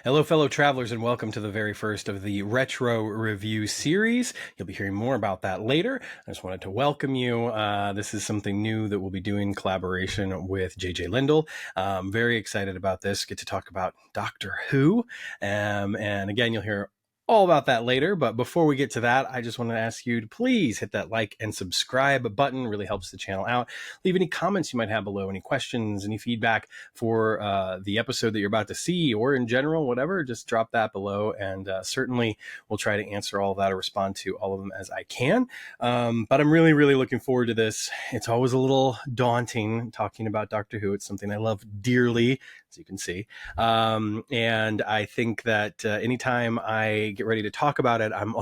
Hello, fellow travelers, and welcome to the very first of the Retro Review series. You'll be hearing more about that later. I just wanted to welcome you. This is something new that we'll be doing in collaboration with JJ Lendl. Very excited about this. Get to talk about Doctor Who. And again, you'll hear all about that later. But before we get to that, I just want to ask you to please hit that like and subscribe button. Really helps the channel out. Leave any comments you might have below, any questions, any feedback for the episode that you're about to see, or in general, whatever. Just drop that below, and certainly we'll try to answer all of that or respond to all of them as I can. But I'm really, really looking forward to this. It's always a little daunting talking about Doctor Who. It's something I love dearly, as you can see. And I think that anytime I get ready to talk about it, I'm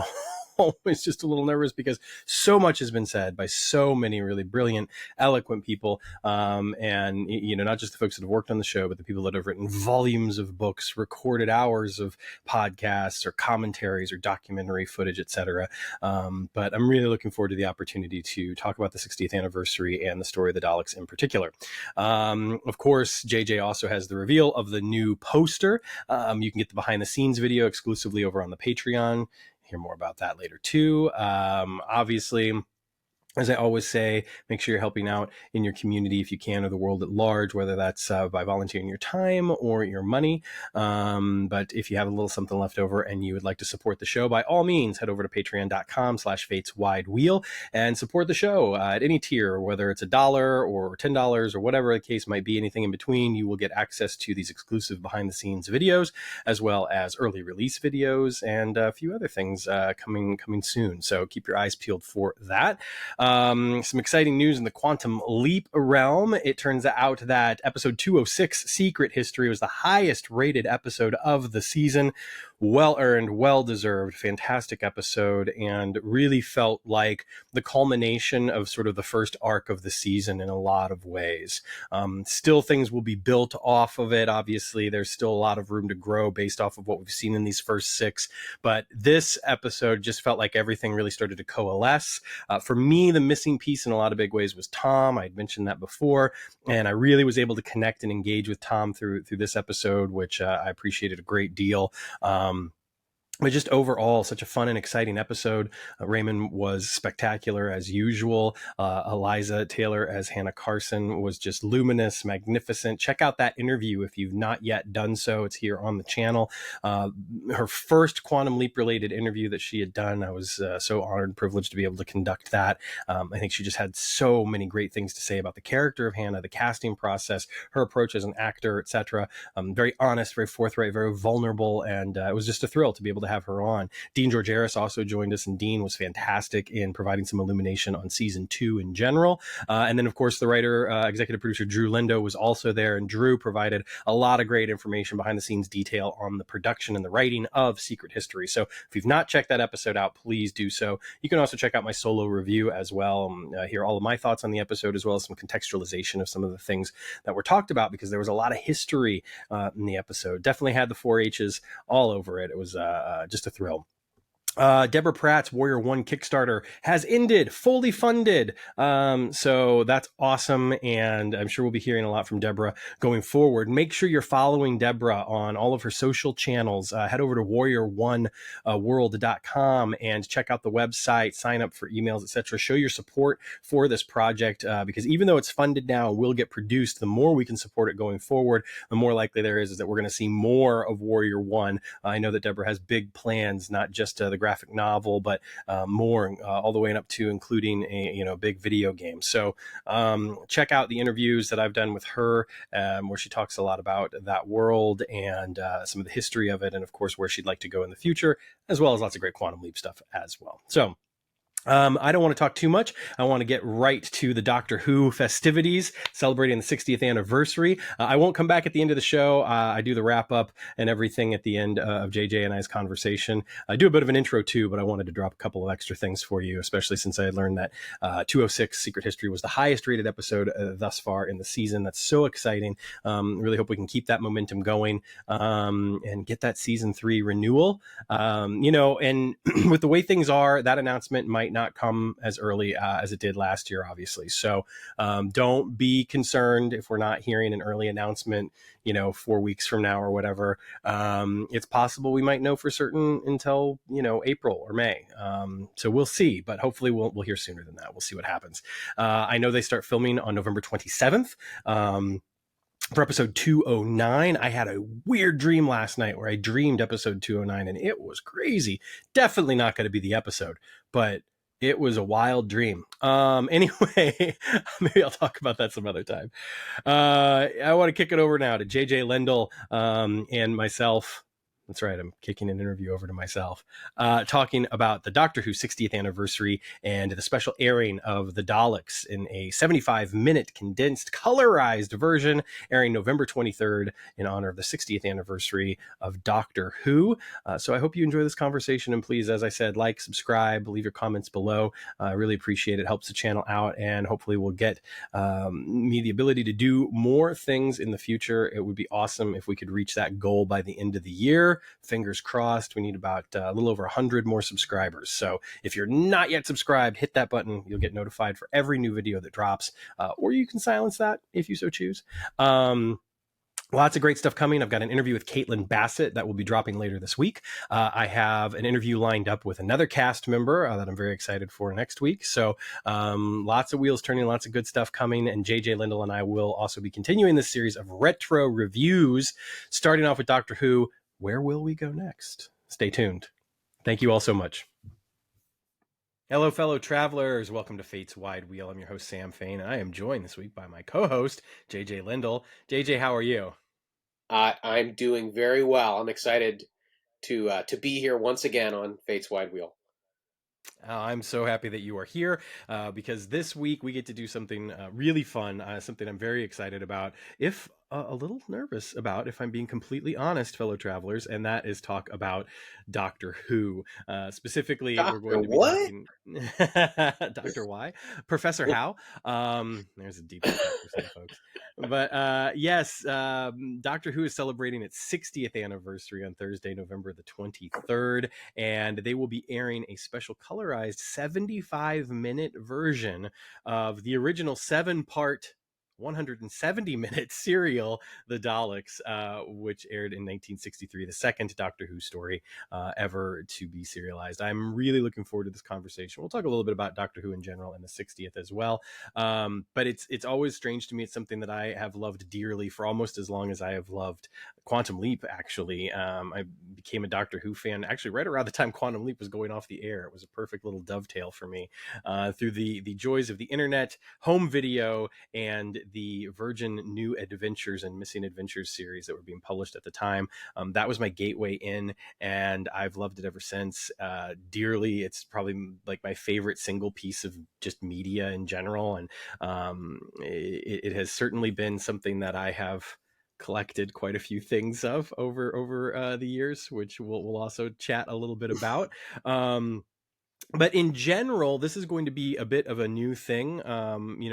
always just a little nervous because so much has been said by so many really brilliant, eloquent people. And, you know, not just the folks that have worked on the show, but the people that have written volumes of books, recorded hours of podcasts or commentaries or documentary footage, etc. But I'm really looking forward to the opportunity to talk about the 60th anniversary and the story of the Daleks in particular. Of course, JJ also has the reveal of the new poster. You can get the behind the scenes video exclusively over on the Patreon. Hear more about that later too. Obviously, as I always say, make sure you're helping out in your community if you can, or the world at large, whether that's by volunteering your time or your money. But if you have a little something left over and you would like to support the show, by all means, head over to patreon.com/fateswidewheel and support the show at any tier, whether it's $1 or $10 or whatever the case might be, anything in between. You will get access to these exclusive behind the scenes videos, as well as early release videos and a few other things coming soon. So keep your eyes peeled for that. Some exciting news in the Quantum Leap realm. It turns out that episode 206, Secret History, was the highest rated episode of the season. Well earned, well deserved, fantastic episode, and really felt like the culmination of sort of the first arc of the season in a lot of ways. Still, things will be built off of it. Obviously, there's still a lot of room to grow based off of what we've seen in these first 6, but this episode just felt like everything really started to coalesce. For me, the missing piece in a lot of big ways was Tom. I had mentioned that before, and I really was able to connect and engage with Tom through this episode, which I appreciated a great deal. But just overall, such a fun and exciting episode. Raymond was spectacular as usual. Eliza Taylor as Hannah Carson was just luminous, magnificent. Check out that interview if you've not yet done so. It's here on the channel. Her first Quantum Leap related interview that she had done. I was so honored and privileged to be able to conduct that. I think she just had so many great things to say about the character of Hannah, the casting process, her approach as an actor, etc. Very honest, very forthright, very vulnerable, and it was just a thrill to be able to have her on. Dean Georgeris also joined us, and Dean was fantastic in providing some illumination on season 2 in general. And then, of course, the writer, executive producer Drew Lindo was also there, and Drew provided a lot of great information, behind the scenes detail on the production and the writing of Secret History. So if you've not checked that episode out, please do so. You can also check out my solo review as well, hear all of my thoughts on the episode, as well as some contextualization of some of the things that were talked about, because there was a lot of history in the episode. Definitely had the 4-H's all over it. It was just a thrill. Deborah Pratt's Warrior 1 Kickstarter has ended, fully funded. So that's awesome. And I'm sure we'll be hearing a lot from Deborah going forward. Make sure you're following Deborah on all of her social channels. Head over to warrior1world.com and check out the website, sign up for emails, etc. Show your support for this project, because even though it's funded now and will get produced, the more we can support it going forward, the more likely there is that we're going to see more of Warrior 1. I know that Deborah has big plans, not just the graphic novel, but more, all the way up to including a big video game. So check out the interviews that I've done with her, where she talks a lot about that world and some of the history of it, and of course where she'd like to go in the future, as well as lots of great Quantum Leap stuff as well. So I don't want to talk too much. I want to get right to the Doctor Who festivities celebrating the 60th anniversary. I won't come back at the end of the show. I do the wrap up and everything at the end of JJ and I's conversation. I do a bit of an intro too, but I wanted to drop a couple of extra things for you, especially since I had learned that 206 Secret History was the highest rated episode thus far in the season. That's so exciting. Really hope we can keep that momentum going and get that season 3 renewal. And with the way things are, that announcement might not come as early as it did last year, obviously. So don't be concerned if we're not hearing an early announcement, 4 weeks from now or whatever. It's possible we might know for certain until, April or May. So we'll see, but hopefully we'll hear sooner than that. We'll see what happens. I know they start filming on November 27th. For episode 209, I had a weird dream last night where I dreamed episode 209 and it was crazy. Definitely not going to be the episode, but it was a wild dream. Anyway, maybe I'll talk about that some other time. I want to kick it over now to JJ Lendl and myself. That's right, I'm kicking an interview over to myself, talking about the Doctor Who 60th anniversary and the special airing of the Daleks in a 75-minute condensed colorized version, airing November 23rd in honor of the 60th anniversary of Doctor Who. So I hope you enjoy this conversation, and please, as I said, like, subscribe, leave your comments below. I really appreciate it. Helps the channel out, and hopefully we'll get me the ability to do more things in the future. It would be awesome if we could reach that goal by the end of the year. Fingers crossed. We need about a little over 100 more subscribers. So if you're not yet subscribed, hit that button. You'll get notified for every new video that drops, or you can silence that if you so choose. Lots of great stuff coming. I've got an interview with Caitlin Bassett that will be dropping later this week. I have an interview lined up with another cast member that I'm very excited for next week. So lots of wheels turning, lots of good stuff coming. And JJ Lendl and I will also be continuing this series of retro reviews, starting off with Doctor Who. Where will we go next? Stay tuned. Thank you all so much. Hello, fellow travelers. Welcome to Fate's Wide Wheel. I'm your host, Sam Fain, and I am joined this week by my co-host, JJ Lendl. JJ, how are you? I'm doing very well. I'm excited to be here once again on Fate's Wide Wheel. I'm so happy that you are here because this week we get to do something really fun, something I'm very excited about, if a little nervous about, if I'm being completely honest, fellow travelers, and that is talk about Doctor Who. Specifically, we're going to be talking Dr. Y, Professor How. There's a deep cut for some folks. But yes, Doctor Who is celebrating its 60th anniversary on Thursday, November the 23rd, and they will be airing a special colorized 75-minute version of the original 7-part 170-minute serial, The Daleks, which aired in 1963, the second Doctor Who story ever to be serialized. I'm really looking forward to this conversation. We'll talk a little bit about Doctor Who in general and the 60th as well. But it's always strange to me. It's something that I have loved dearly for almost as long as I have loved Quantum Leap, actually. I became a Doctor Who fan actually right around the time Quantum Leap was going off the air. It was a perfect little dovetail for me through the joys of the internet, home video, and the Virgin New Adventures and Missing Adventures series that were being published at the time. That was my gateway in, and I've loved it ever since dearly. It's probably like my favorite single piece of just media in general, and it has certainly been something that I have collected quite a few things of over the years, which we'll also chat a little bit about. But in general, this is going to be a bit of a new thing.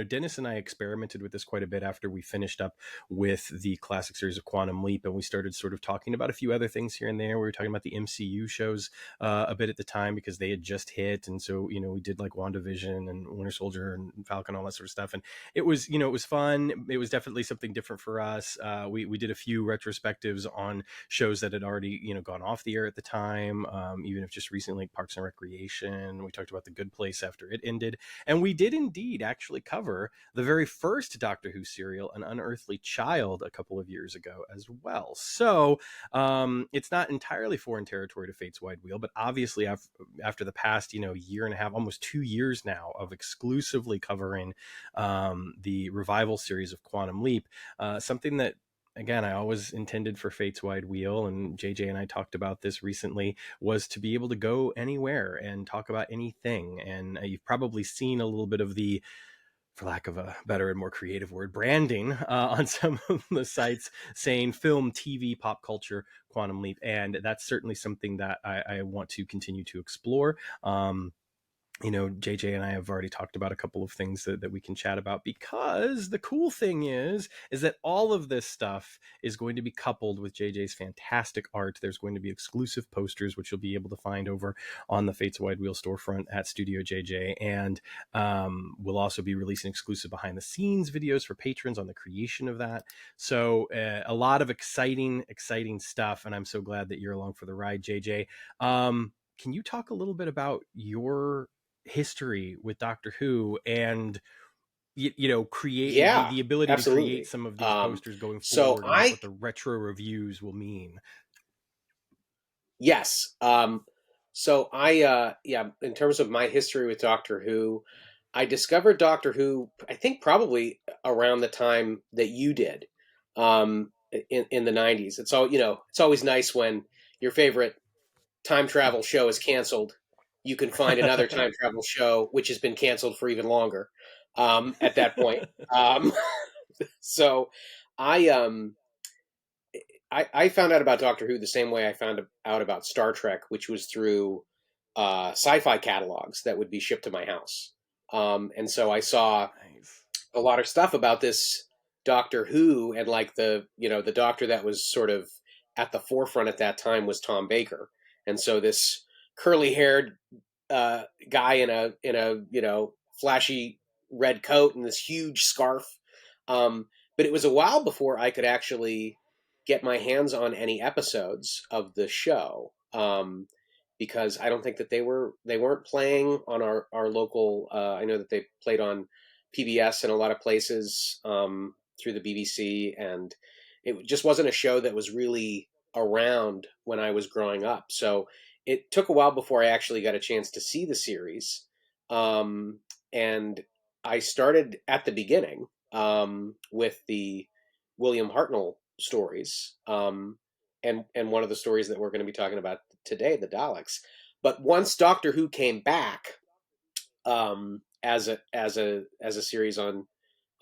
Dennis and I experimented with this quite a bit after we finished up with the classic series of Quantum Leap, and we started sort of talking about a few other things here and there. We were talking about the MCU shows a bit at the time because they had just hit, and so we did like WandaVision and Winter Soldier and Falcon, all that sort of stuff, and it was it was fun. It was definitely something different for us. We did a few retrospectives on shows that had already gone off the air at the time, even if just recently, Parks and Recreation. We talked about The Good Place after it ended, and we did indeed actually cover the very first Doctor Who serial, An Unearthly Child, a couple of years ago as well. So it's not entirely foreign territory to Fate's Wide Wheel, but obviously after the past year and a half, almost 2 years now of exclusively covering the revival series of Quantum Leap, something that, again, I always intended for Fate's Wide Wheel, and JJ and I talked about this recently, was to be able to go anywhere and talk about anything. And you've probably seen a little bit of the, for lack of a better and more creative word, branding on some of the sites saying film, TV, pop culture, Quantum Leap. And that's certainly something that I want to continue to explore. JJ and I have already talked about a couple of things that we can chat about, because the cool thing is that all of this stuff is going to be coupled with JJ's fantastic art. There's going to be exclusive posters, which you'll be able to find over on the Fates Wide Wheel storefront at Studio JJ. And we'll also be releasing exclusive behind the scenes videos for patrons on the creation of that. So a lot of exciting stuff. And I'm so glad that you're along for the ride, JJ. Can you talk a little bit about your history with Doctor Who, and create Yeah, the ability to create absolutely. some of these posters going So forward, and I what the retro reviews will mean? Yes. So yeah, in terms of my history with Doctor Who, I discovered Doctor Who, I think probably around the time that you did, in the 90s. It's always nice when your favorite time travel show is canceled. You can find another time travel show which has been canceled for even longer, at that point. Um, so I, um, I found out about Doctor Who the same way I found out about Star Trek, which was through sci-fi catalogs that would be shipped to my house. And so I saw Nice. a lot of stuff about this Doctor Who, and like the Doctor that was sort of at the forefront at that time was Tom Baker, and so this curly-haired guy in a flashy red coat and this huge scarf. But it was a while before I could actually get my hands on any episodes of the show, because I don't think that they weren't playing on our local. I know that they played on PBS in a lot of places, through the BBC, and it just wasn't a show that was really around when I was growing up. So it took a while before I actually got a chance to see the series. And I started at the beginning, with the William Hartnell stories, and one of the stories that we're going to be talking about today, the Daleks. But once Doctor Who came back, as a series on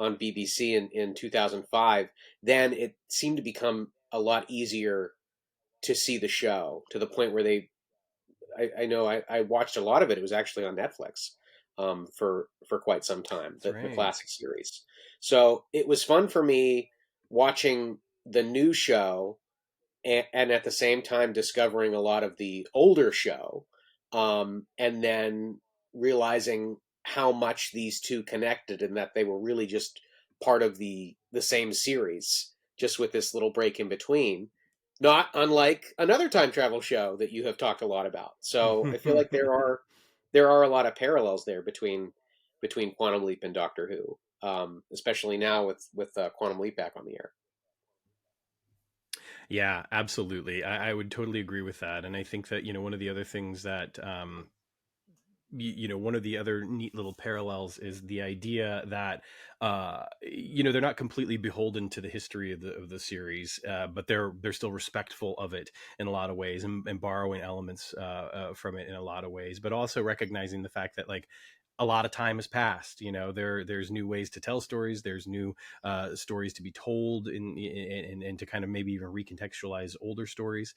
BBC in 2005, then it seemed to become a lot easier to see the show, to the point where I know I watched a lot of it. It was actually on Netflix, for quite some time, That's the right. classic series. So it was fun for me watching the new show, and at the same time discovering a lot of the older show, and then realizing how much these two connected, and that they were really just part of the same series, just with this little break in between. Not unlike another time travel show that you have talked a lot about. So I feel like there are a lot of parallels there between Quantum Leap and Doctor Who, especially now with Quantum Leap back on the air. Yeah, absolutely. I would totally agree with that. And I think that, one of the other things that, one of the other neat little parallels is the idea that, they're not completely beholden to the history of the series, but they're still respectful of it in a lot of ways, and borrowing elements from it in a lot of ways, but also recognizing the fact that, like, a lot of time has passed. There's new ways to tell stories. There's new stories to be told, and to kind of maybe even recontextualize older stories.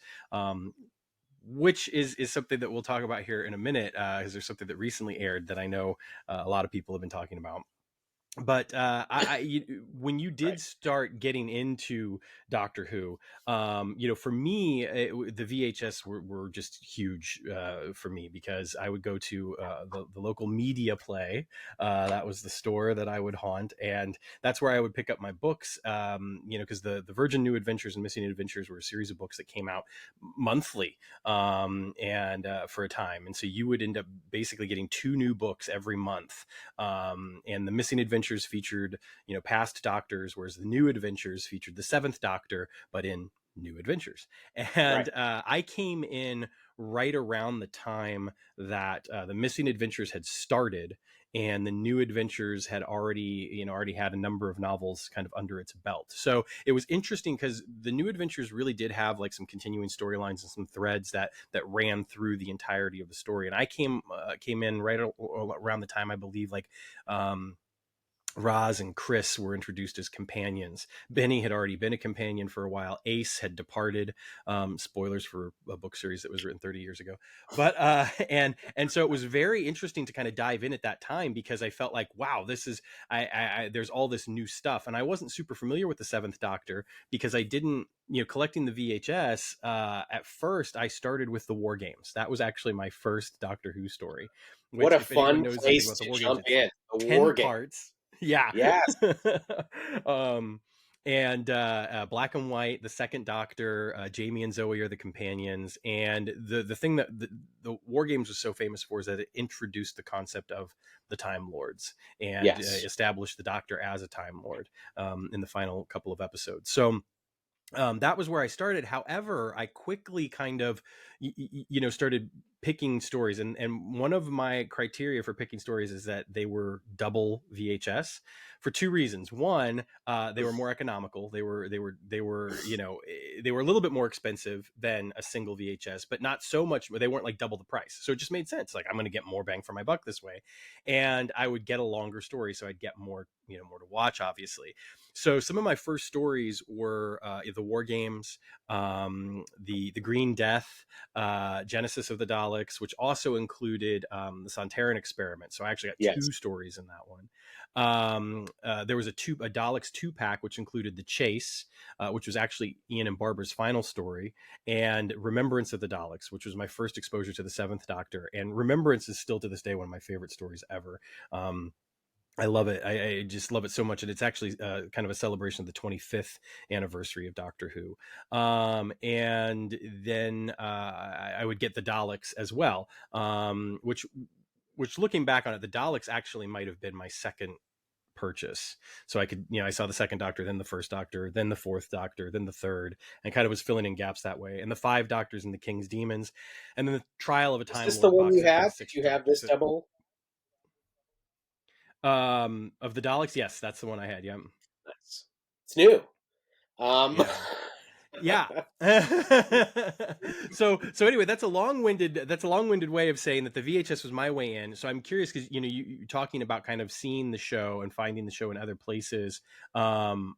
Which is something that we'll talk about here in a minute, because there's something that recently aired that I know a lot of people have been talking about. But when you did Right. start getting into Doctor Who, for me, the VHS were just huge for me, because I would go to the local media play. That was the store that I would haunt, and that's where I would pick up my books. Because the Virgin New Adventures and Missing Adventures were a series of books that came out monthly, and for a time, and so you would end up basically getting two new books every month. And the Missing Adventures featured, past Doctors, whereas the New Adventures featured the Seventh Doctor, but in New Adventures. And Right. I came in right around the time that the Missing Adventures had started, and the New Adventures had already had a number of novels kind of under its belt. So it was interesting, because the New Adventures really did have like some continuing storylines and some threads that ran through the entirety of the story. And I came in right around the time, I believe, like Roz and Chris were introduced as companions. Benny had already been a companion for a while. Ace had departed. Spoilers for a book series that was written 30 years ago. But and so it was very interesting to kind of dive in at that time, because I felt like, wow, this is there's all this new stuff, and I wasn't super familiar with the Seventh Doctor because I didn't, collecting the VHS. At first, I started with the War Games. That was actually my first Doctor Who story. What Which, a if anyone fun knows anything place about the to War Games, jump it's in. The War 10 Game. parts. Yeah. Yes. um, and Black and White, the Second Doctor, Jamie and Zoe are the companions. And the thing that the War Games was so famous for is that it introduced the concept of the Time Lords and Yes. established the Doctor as a Time Lord in the final couple of episodes. So that was where I started. However, I quickly kind of, started picking stories, and one of my criteria for picking stories is that they were double VHS for two reasons. One, they were more economical. They were they were a little bit more expensive than a single VHS, but not so much. They weren't like double the price, so it just made sense. Like, I'm going to get more bang for my buck this way, and I would get a longer story, so I'd get more, more to watch, obviously. So some of my first stories were the War Games, the Green Death, Genesis of the Daleks, which also included the Sontaran experiment. So I actually got Yes. two stories in that one. There was a Daleks 2-pack, which included The Chase, which was actually Ian and Barbara's final story, and Remembrance of the Daleks, which was my first exposure to the Seventh Doctor. And Remembrance is still to this day one of my favorite stories ever. I love it. I just love it so much. And it's actually kind of a celebration of the 25th anniversary of Doctor Who. And then I would get the Daleks as well, which looking back on it, the Daleks actually might have been my second purchase. So I could, I saw the Second Doctor, then the First Doctor, then the Fourth Doctor, then the Third, and kind of was filling in gaps that way. And the Five Doctors and the King's Demons, and then the Trial of a Is Time this the Lord one box you set for the have? Did Sixth you have Doctor. this So double? of the Daleks, yes, that's the one I had. Yeah. Nice. It's new. Um, Yeah. Yeah. So anyway, that's a long-winded way of saying that the VHS was my way in. So I'm curious, because you're talking about kind of seeing the show and finding the show in other places. I'm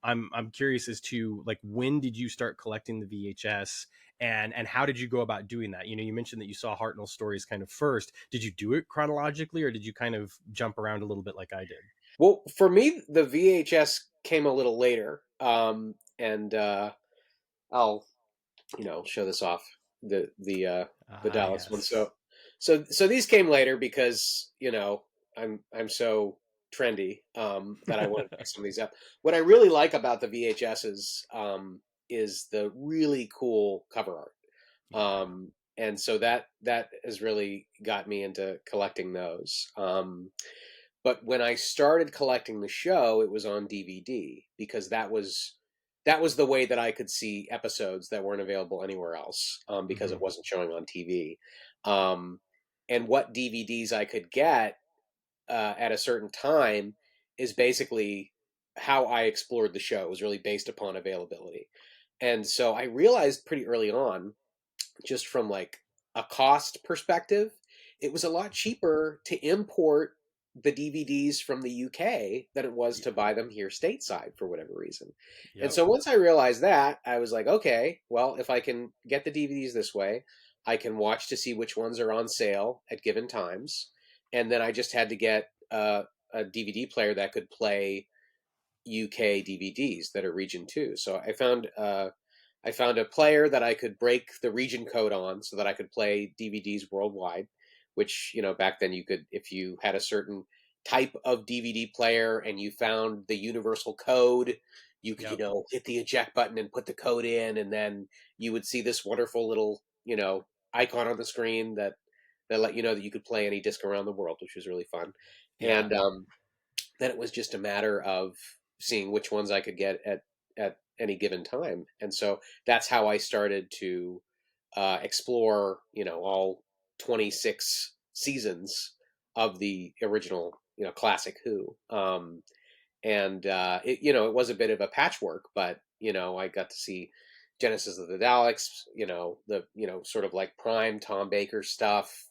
curious as to, like, when did you start collecting the VHS, and how did you go about doing that? You mentioned that you saw Hartnell's stories kind of first. Did you do it chronologically, or did you kind of jump around a little bit like I did? well, for me, the VHS came a little later, and I'll show this off the Ah, Dallas one. yes. So these came later because I'm so trendy that I wanted to pick some of these up. What I really like about the VHSs is the really cool cover art. Yeah. And so that has really got me into collecting those. But when I started collecting the show, it was on DVD because that was the way that I could see episodes that weren't available anywhere else because Mm-hmm. it wasn't showing on TV. Um, and what DVDs I could get at a certain time is basically how I explored the show. It was really based upon availability. And so I realized pretty early on, just from like a cost perspective, it was a lot cheaper to import the DVDs from the UK than it was to Yeah. buy them here stateside for whatever reason. And Yep. so once I realized that, I was like, okay, well, if I can get the DVDs this way, I can watch to see which ones are on sale at given times. And then I just had to get a DVD player that could play UK DVDs that are region 2. So I found a player that I could break the region code on so that I could play DVDs worldwide, which, back then you could, if you had a certain type of DVD player and you found the universal code, you could, Yep. hit the eject button and put the code in, and then you would see this wonderful little, icon on the screen that let you know that you could play any disc around the world, which was really fun. Yeah. And then it was just a matter of seeing which ones I could get at any given time. And so that's how I started to explore, all 26 seasons of the original, classic Who. And it was a bit of a patchwork, but I got to see Genesis of the Daleks, the sort of like prime Tom Baker stuff,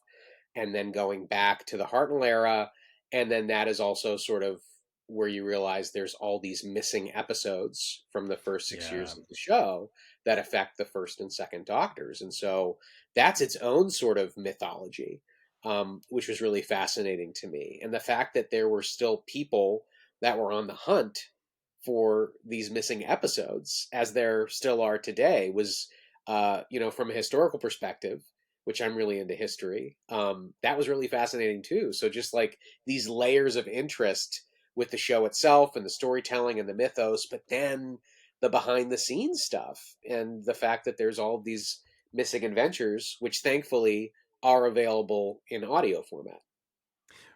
and then going back to the Hartnell era, and then that is also sort of where you realize there's all these missing episodes from the first 6 years Yeah. of the show that affect the first and second Doctors. And so that's its own sort of mythology, which was really fascinating to me. And the fact that there were still people that were on the hunt for these missing episodes, as there still are today, was, from a historical perspective, which I'm really into history, that was really fascinating too. So just like these layers of interest with the show itself and the storytelling and the mythos, but then the behind the scenes stuff and the fact that there's all of these missing adventures, which thankfully are available in audio format.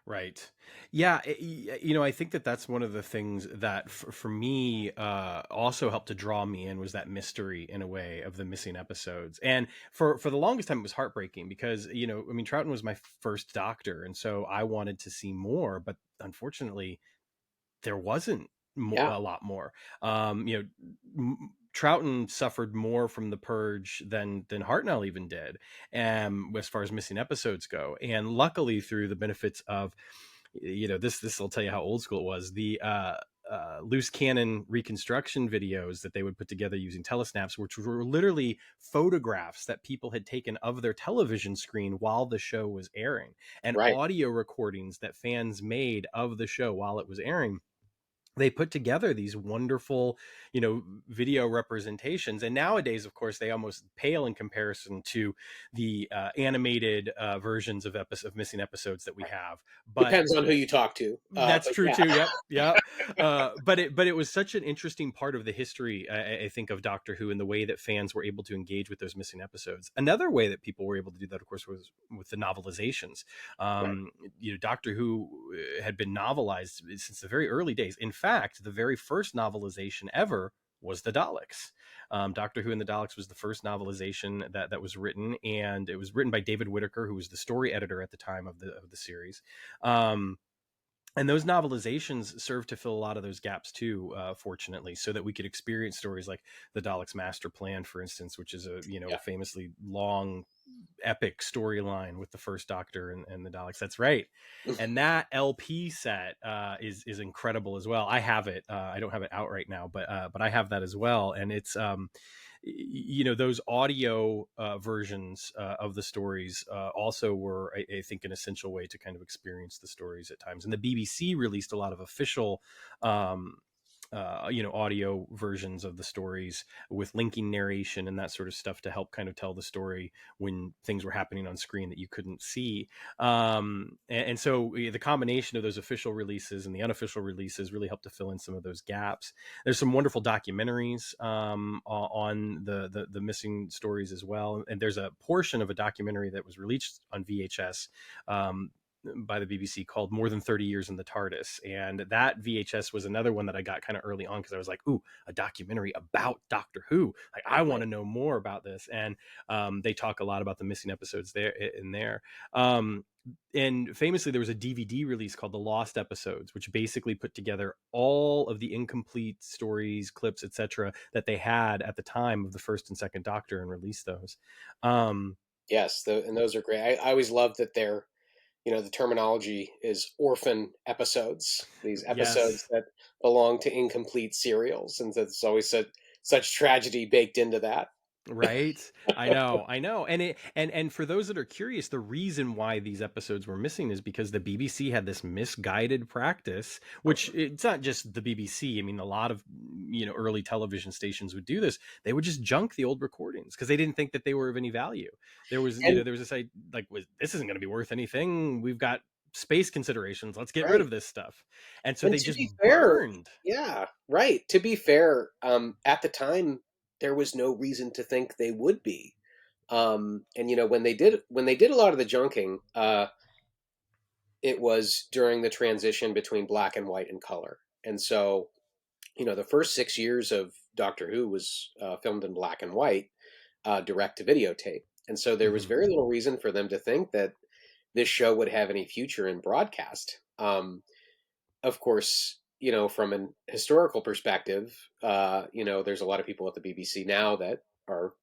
Right. Yeah. I think that that's one of the things that for me also helped to draw me in was that mystery in a way of the missing episodes. And for the longest time, it was heartbreaking because, I mean, Troughton was my first Doctor. And so I wanted to see more, but unfortunately, there wasn't Yeah, a lot more. Troughton suffered more from the purge than Hartnell even did, as far as missing episodes go. And luckily, through the benefits of, this will tell you how old school it was. The loose cannon reconstruction videos that they would put together using telesnaps, which were literally photographs that people had taken of their television screen while the show was airing, and right. audio recordings that fans made of the show while it was airing. They put together these wonderful, video representations. And nowadays, of course, they almost pale in comparison to the animated versions of missing episodes that we have. But Depends on who you talk to. that's But true yeah, too. Yep, yep. But it was such an interesting part of the history, I think, of Doctor Who and the way that fans were able to engage with those missing episodes. Another way that people were able to do that, of course, was with the novelizations. right. Doctor Who had been novelized since the very early days. In fact, the very first novelization ever was the Daleks. Doctor Who and the Daleks was the first novelization that was written, and it was written by David Whitaker, who was the story editor at the time of the series. And those novelizations served to fill a lot of those gaps too, fortunately, so that we could experience stories like the Daleks' Master Plan, for instance, which is a Yeah. famously long, epic storyline with the first Doctor and the Daleks. That's right, and that LP set is incredible as well. I have it. I don't have it out right now, but I have that as well, and it's those audio versions of the stories also were, I think, an essential way to kind of experience the stories at times. And the BBC released a lot of official audio versions of the stories with linking narration and that sort of stuff to help kind of tell the story when things were happening on screen that you couldn't see. And so the combination of those official releases and the unofficial releases really helped to fill in some of those gaps. There's some wonderful documentaries on the missing stories as well. And there's a portion of a documentary that was released on VHS by the BBC called More Than 30 Years in the TARDIS. And that VHS was another one that I got kind of early on because I was like, ooh, a documentary about Doctor Who. Like, I want to know more about this. And they talk a lot about the missing episodes there in there. And famously, there was a DVD release called The Lost Episodes, which basically put together all of the incomplete stories, clips, etc., that they had at the time of the first and second Doctor and released those. Yes, and those are great. I always love that they're, the terminology is orphan episodes, these episodes Yes. that belong to incomplete serials. And there's always such tragedy baked into that. Right. I know. And for those that are curious, the reason why these episodes were missing is because the BBC had this misguided practice, which it's not just the BBC. I mean, a lot of, early television stations would do this. They would just junk the old recordings because they didn't think that they were of any value. There was, And there was this, this isn't going to be worth anything. We've got space considerations. Let's get rid right. of this stuff. And so And they to just be fair, burned. yeah, right. To be fair, at the time there was no reason to think they would be. And when they did a lot of the junking, it was during the transition between black and white and color. And so, the first 6 years of Doctor Who was filmed in black and white, direct to videotape. And so there was Mhm. very little reason for them to think that this show would have any future in broadcast. Of course, from an historical perspective, there's a lot of people at the BBC now that are,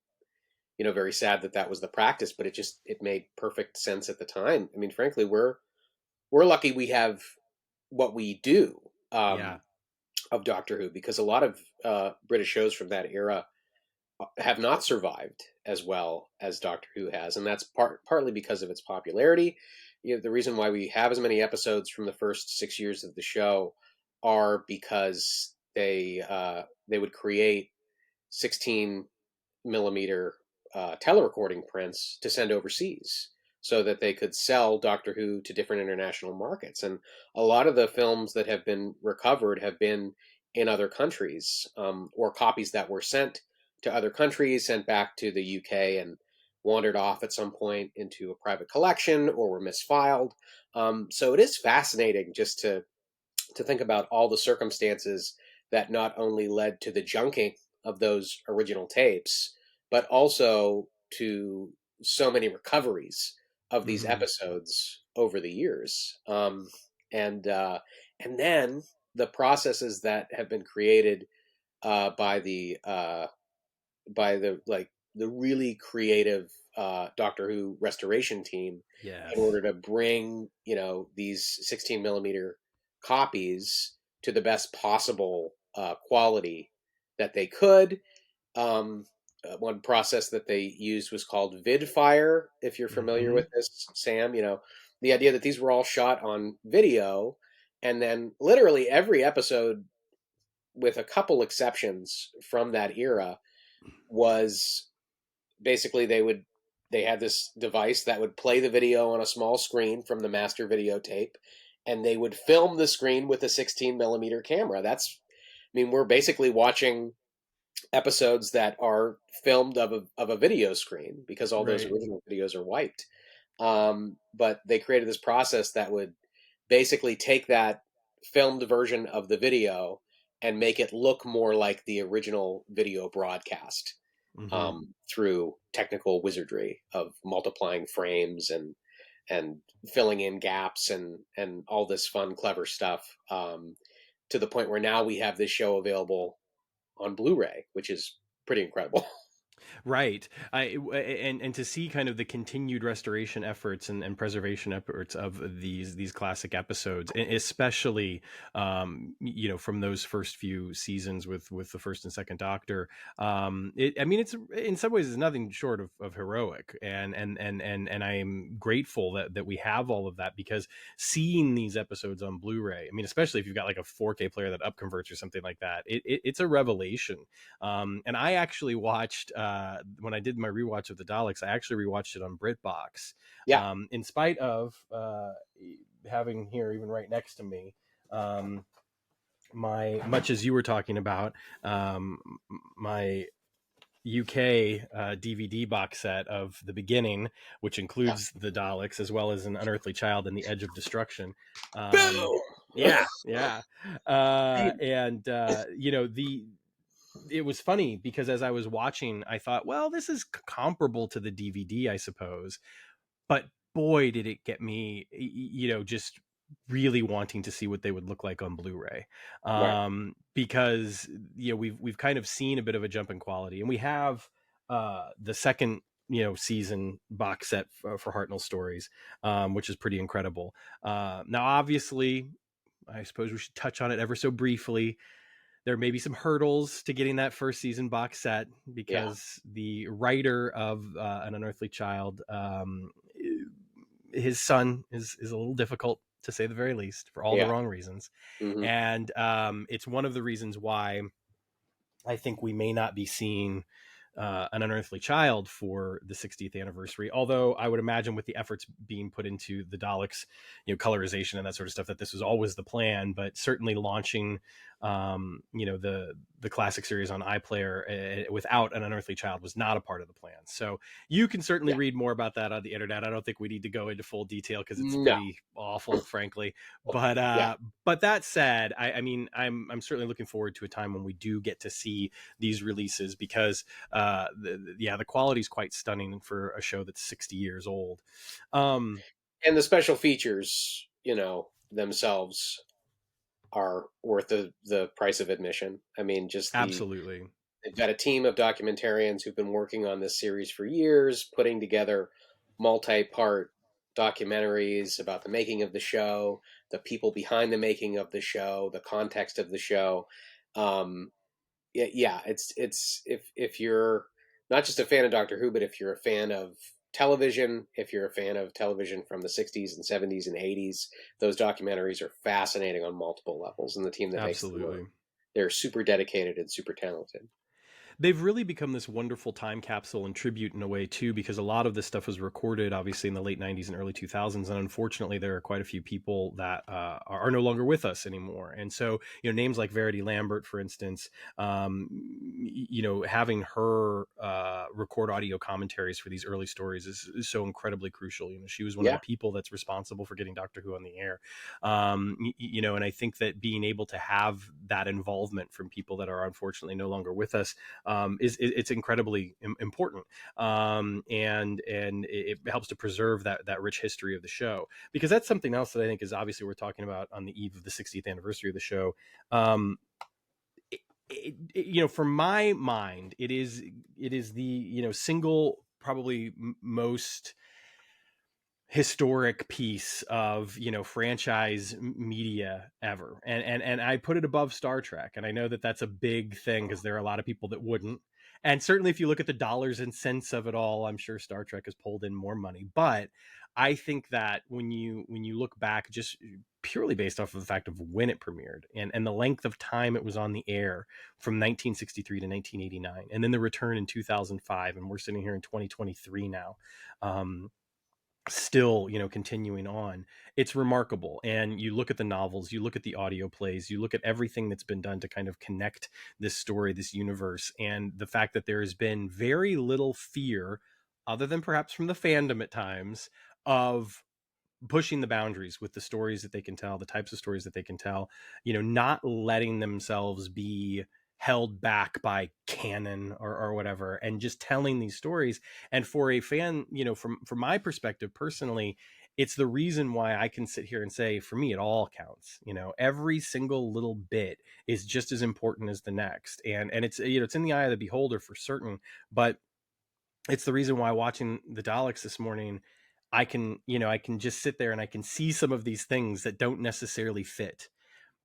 very sad that that was the practice, but it made perfect sense at the time. I mean, frankly, we're lucky we have what we do. Yeah. of Doctor Who, because a lot of British shows from that era have not survived as well as Doctor Who has, and that's partly because of its popularity. You know, the reason why we have as many episodes from the first 6 years of the show are because they would create 16 millimeter telerecording prints to send overseas so that they could sell Doctor Who to different international markets. And a lot of the films that have been recovered have been in other countries, or copies that were sent to other countries, sent back to the UK, and wandered off at some point into a private collection or were misfiled. So it is fascinating just to think about all the circumstances that not only led to the junking of those original tapes, but also to so many recoveries of these Hmm. episodes over the years. And and then the processes that have been created uh, by the uh, by the really creative Doctor Who restoration team in Yes. order to bring these 16 millimeter copies to the best possible quality that they could. One process that they used was called vidfire. If you're familiar Hmm. with this, Sam, the idea that these were all shot on video, and then literally every episode, with a couple exceptions from that era, was basically they had this device that would play the video on a small screen from the master videotape, and they would film the screen with a 16 millimeter camera. We're basically watching episodes that are filmed of a video screen, because all those Right. original videos are wiped. But they created this process that would basically take that filmed version of the video and make it look more like the original video broadcast, Hmm. through technical wizardry of multiplying frames and filling in gaps and all this fun, clever stuff, to the point where now we have this show available on Blu-ray, which is pretty incredible. Right. And to see kind of the continued restoration efforts and preservation efforts of these classic episodes, especially from those first few seasons with the first and second Doctor. I mean, it's in some ways it's nothing short of heroic, and I am grateful that we have all of that, because seeing these episodes on Blu-ray, I mean, especially if you've got like a 4K player that upconverts or something like that, it's a revelation. And I actually watched when I did my rewatch of the Daleks, I actually rewatched it on BritBox, Yeah, in spite of having here even right next to me. My much as you were talking about, um, my UK DVD box set of the beginning, which yeah. includes the Daleks as well as an Unearthly Child and the Edge of Destruction. Um, Boom! yeah, yeah, Hey, and the it was funny because as I was watching, I thought, well, this is comparable to the DVD, I suppose. But boy, did it get me, just really wanting to see what they would look like on Blu-ray, right. because we've kind of seen a bit of a jump in quality, and we have the second season box set for Hartnell Stories, which is pretty incredible. Now, obviously, I suppose we should touch on it ever so briefly. There may be some hurdles to getting that first season box set, Yeah, because the writer of An Unearthly Child, his son is a little difficult, to say the very least, for all the yeah. wrong reasons. Hmm. And it's one of the reasons why I think we may not be seeing An Unearthly Child for the 60th anniversary. Although I would imagine, with the efforts being put into the Daleks, colorization and that sort of stuff, that this was always the plan. But certainly launching, the classic series on iPlayer without An Unearthly Child was not a part of the plan. So you can certainly Yeah. read more about that on the internet. I don't think we need to go into full detail because it's No. pretty awful, frankly. But Yeah. but that said, I mean, I'm certainly looking forward to a time when we do get to see these releases, because the quality is quite stunning for a show that's 60 years old. Um, And the special features, themselves are worth the price of admission. Just Absolutely. they've got a team of documentarians who've been working on this series for years, putting together multi-part documentaries about the making of the show, the people behind the making of the show, the context of the show. Um, yeah, it's if you're not just a fan of Doctor Who, but if you're a fan of television, if you're a fan of television from the 60s and 70s and 80s, those documentaries are fascinating on multiple levels, and the team that makes them Absolutely. they're super dedicated and super talented. They've really become this wonderful time capsule and tribute in a way too, because a lot of this stuff was recorded obviously in the late 90s and early 2000s, and unfortunately there are quite a few people that are no longer with us anymore. And so, names like Verity Lambert, for instance, having her record audio commentaries for these early stories is so incredibly crucial. She was one of Yeah, the people that's responsible for getting Doctor Who on the air. And I think that being able to have that involvement from people that are unfortunately no longer with us, it's incredibly important, and it helps to preserve that rich history of the show, because that's something else that I think is obviously we're talking about on the eve of the 60th anniversary of the show. From my mind, it is the single probably most historic piece of franchise media ever, and I put it above Star Trek. And I know that that's a big thing because there are a lot of people that wouldn't, and certainly if you look at the dollars and cents of it all, I'm sure Star Trek has pulled in more money. But I think that when you look back, just purely based off of the fact of when it premiered and the length of time it was on the air, from 1963 to 1989, and then the return in 2005, and we're sitting here in 2023 now, still continuing on, it's remarkable. And you look at the novels, you look at the audio plays, you look at everything that's been done to kind of connect this story, this universe, and the fact that there has been very little fear, other than perhaps from the fandom at times, of pushing the boundaries with the stories that they can tell, the types of stories that they can tell, not letting themselves be held back by canon or whatever, and just telling these stories. And for a fan, from my perspective personally, it's the reason why I can sit here and say, for me, it all counts. Every single little bit is just as important as the next. And it's, it's in the eye of the beholder for certain, but it's the reason why, watching the Daleks this morning, I can just sit there and I can see some of these things that don't necessarily fit,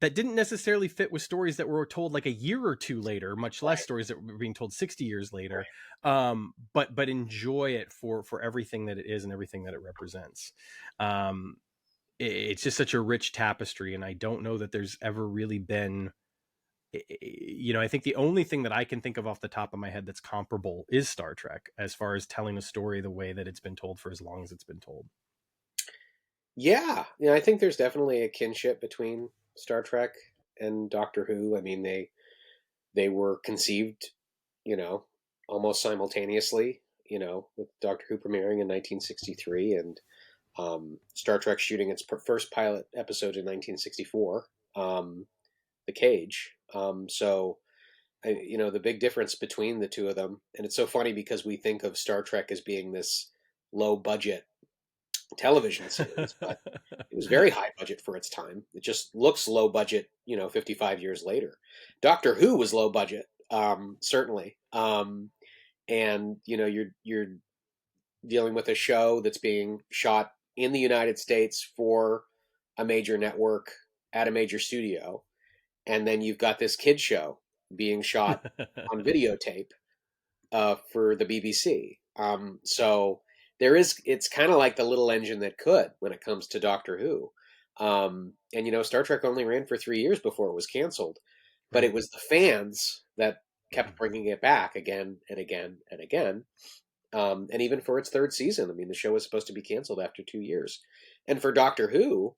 that didn't necessarily fit with stories that were told like a year or two later, much less right, stories that were being told 60 years later. right. But enjoy it for everything that it is and everything that it represents. It's just such a rich tapestry, and I don't know that there's ever really been, I think the only thing that I can think of off the top of my head that's comparable is Star Trek, as far as telling a story the way that it's been told for as long as it's been told. Yeah, I think there's definitely a kinship between Star Trek and Doctor Who. I mean, they were conceived, you know, almost simultaneously. With Doctor Who premiering in 1963 and Star Trek shooting its first pilot episode in 1964, The Cage. The big difference between the two of them, and it's so funny because we think of Star Trek as being this low budget television series, but it was very high budget for its time. It just looks low budget, 55 years later. Doctor Who was low budget, certainly. And you're dealing with a show that's being shot in the United States for a major network at a major studio, and then you've got this kid show being shot on videotape for the BBC. So it's kind of like the little engine that could when it comes to Doctor Who. And Star Trek only ran for 3 years before it was canceled, but it Right. was the fans that kept bringing it back again and again and again. And even for its third season, I mean, the show was supposed to be canceled after 2 years. And for Doctor Who,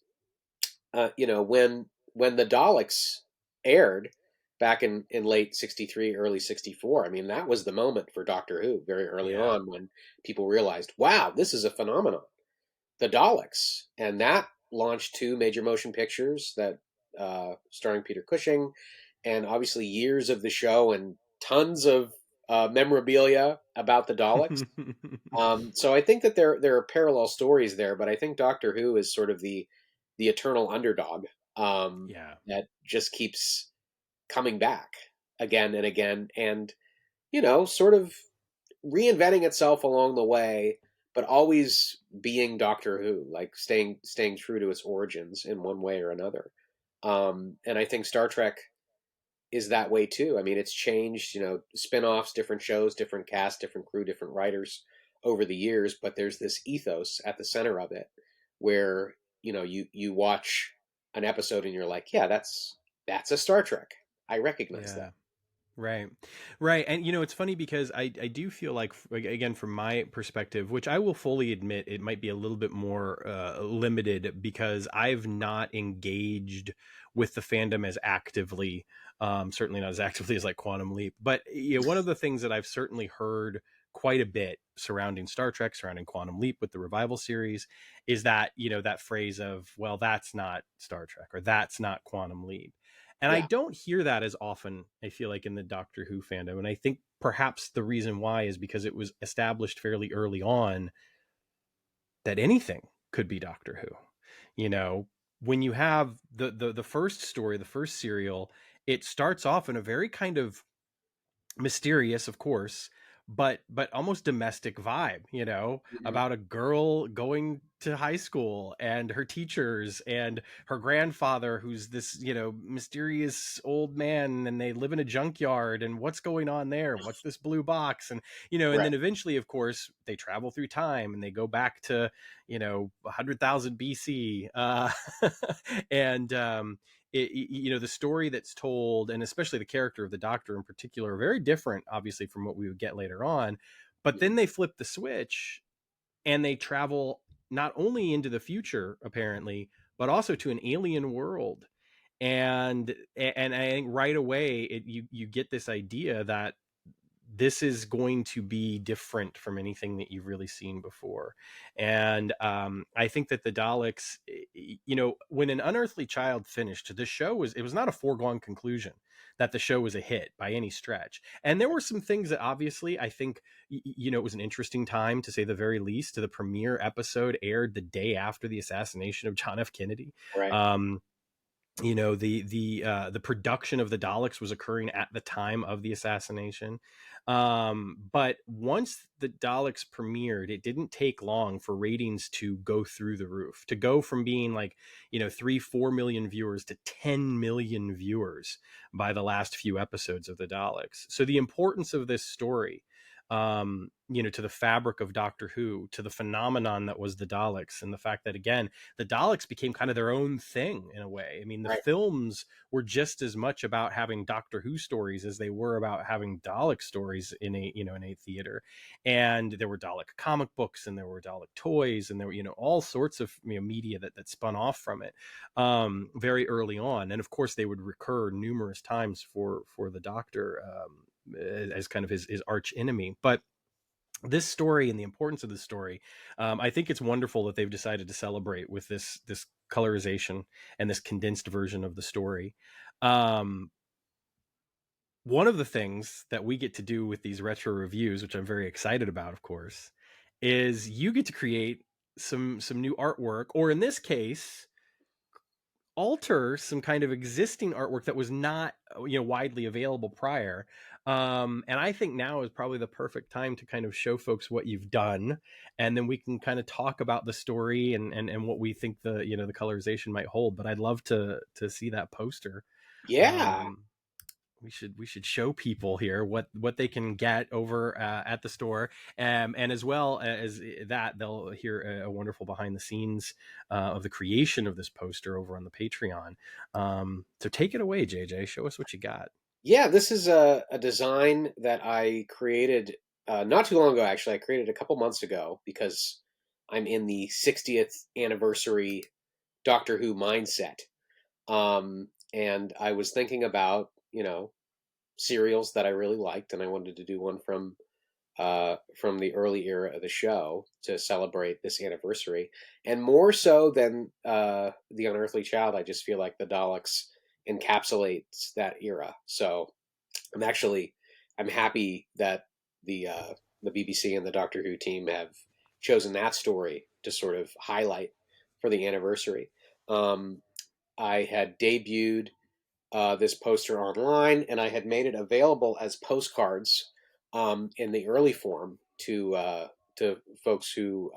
when the Daleks aired back in late 63, early 64, I mean, that was the moment for Doctor Who very early Yeah. on when people realized, wow, this is a phenomenon, the Daleks. And that launched two major motion pictures that starring Peter Cushing, and obviously years of the show and tons of memorabilia about the Daleks. So I think that there are parallel stories there, but I think Doctor Who is sort of the eternal underdog, Yeah. that just keeps coming back again and again, and sort of reinventing itself along the way, but always being Doctor Who, like staying true to its origins in one way or another. And I think Star Trek is that way too. I mean, it's changed, spin-offs, different shows, different cast, different crew, different writers over the years, but there's this ethos at the center of it where, you watch an episode and you're like, yeah, that's a Star Trek. I recognize Yeah. that. Right. Right. And it's funny because I do feel like, again, from my perspective, which I will fully admit it might be a little bit more limited because I've not engaged with the fandom as actively, certainly not as actively as like Quantum Leap. But one of the things that I've certainly heard quite a bit surrounding Star Trek, surrounding Quantum Leap with the revival series, is that, that phrase of, well, that's not Star Trek or that's not Quantum Leap. And I Yeah. don't hear that as often, I feel like, in the Doctor Who fandom. And I think perhaps the reason why is because it was established fairly early on that anything could be Doctor Who. When you have the first story, the first serial, it starts off in a very kind of mysterious, of course, but almost domestic vibe, Mhm. about a girl going to high school and her teachers and her grandfather who's this, mysterious old man, and they live in a junkyard, and what's going on there, what's this blue box, and and Right. then eventually, of course, they travel through time and they go back to 100,000 BC, and the story that's told, and especially the character of the Doctor in particular, are very different, obviously, from what we would get later on. But then Mhm. they flip the switch and they travel not only into the future, apparently, but also to an alien world. And I think right away you get this idea that this is going to be different from anything that you've really seen before. And I think that the Daleks, when An Unearthly Child finished, the show it was not a foregone conclusion that the show was a hit by any stretch. And there were some things that obviously I think, it was an interesting time, to say the very least. The premiere episode aired the day after the assassination of John F. Kennedy. Right. Um, the production of the Daleks was occurring at the time of the assassination, but once the Daleks premiered, it didn't take long for ratings to go through the roof, to go from being like 3-4 million viewers to 10 million viewers by the last few episodes of the Daleks. So the importance of this story, to the fabric of Doctor Who, to the phenomenon that was the Daleks, and the fact that, again, the Daleks became kind of their own thing in a way. I mean, the Right. films were just as much about having Doctor Who stories as they were about having Dalek stories in a theater. And there were Dalek comic books, and there were Dalek toys, and there were all sorts of media that spun off from it very early on. And of course, they would recur numerous times for the Doctor, as kind of his arch enemy. But this story and the importance of this story, I think it's wonderful that they've decided to celebrate with this colorization and this condensed version of the story. Um, One of the things that we get to do with these retro reviews, which I'm very excited about, of course, is you get to create some new artwork, or in this case, alter some kind of existing artwork that was not widely available prior. And I think now is probably the perfect time to kind of show folks what you've done, and then we can kind of talk about the story and what we think the colorization might hold. But I'd love to see that poster. Yeah. um we should show people here what they can get over at the store, and as well as that, they'll hear a wonderful behind the scenes of the creation of this poster over on the Patreon. So take it away, JJ. Show us what you got. Yeah, this is a design that I created not too long ago, actually. I created a couple months ago because I'm in the 60th anniversary Doctor Who mindset. And I was thinking about, serials that I really liked, and I wanted to do one from the early era of the show to celebrate this anniversary. And more so than The Unearthly Child, I just feel like the Daleks encapsulates that era. So I'm happy that the BBC and the Doctor Who team have chosen that story to sort of highlight for the anniversary. Um, I had debuted this poster online, and I had made it available as postcards in the early form to folks who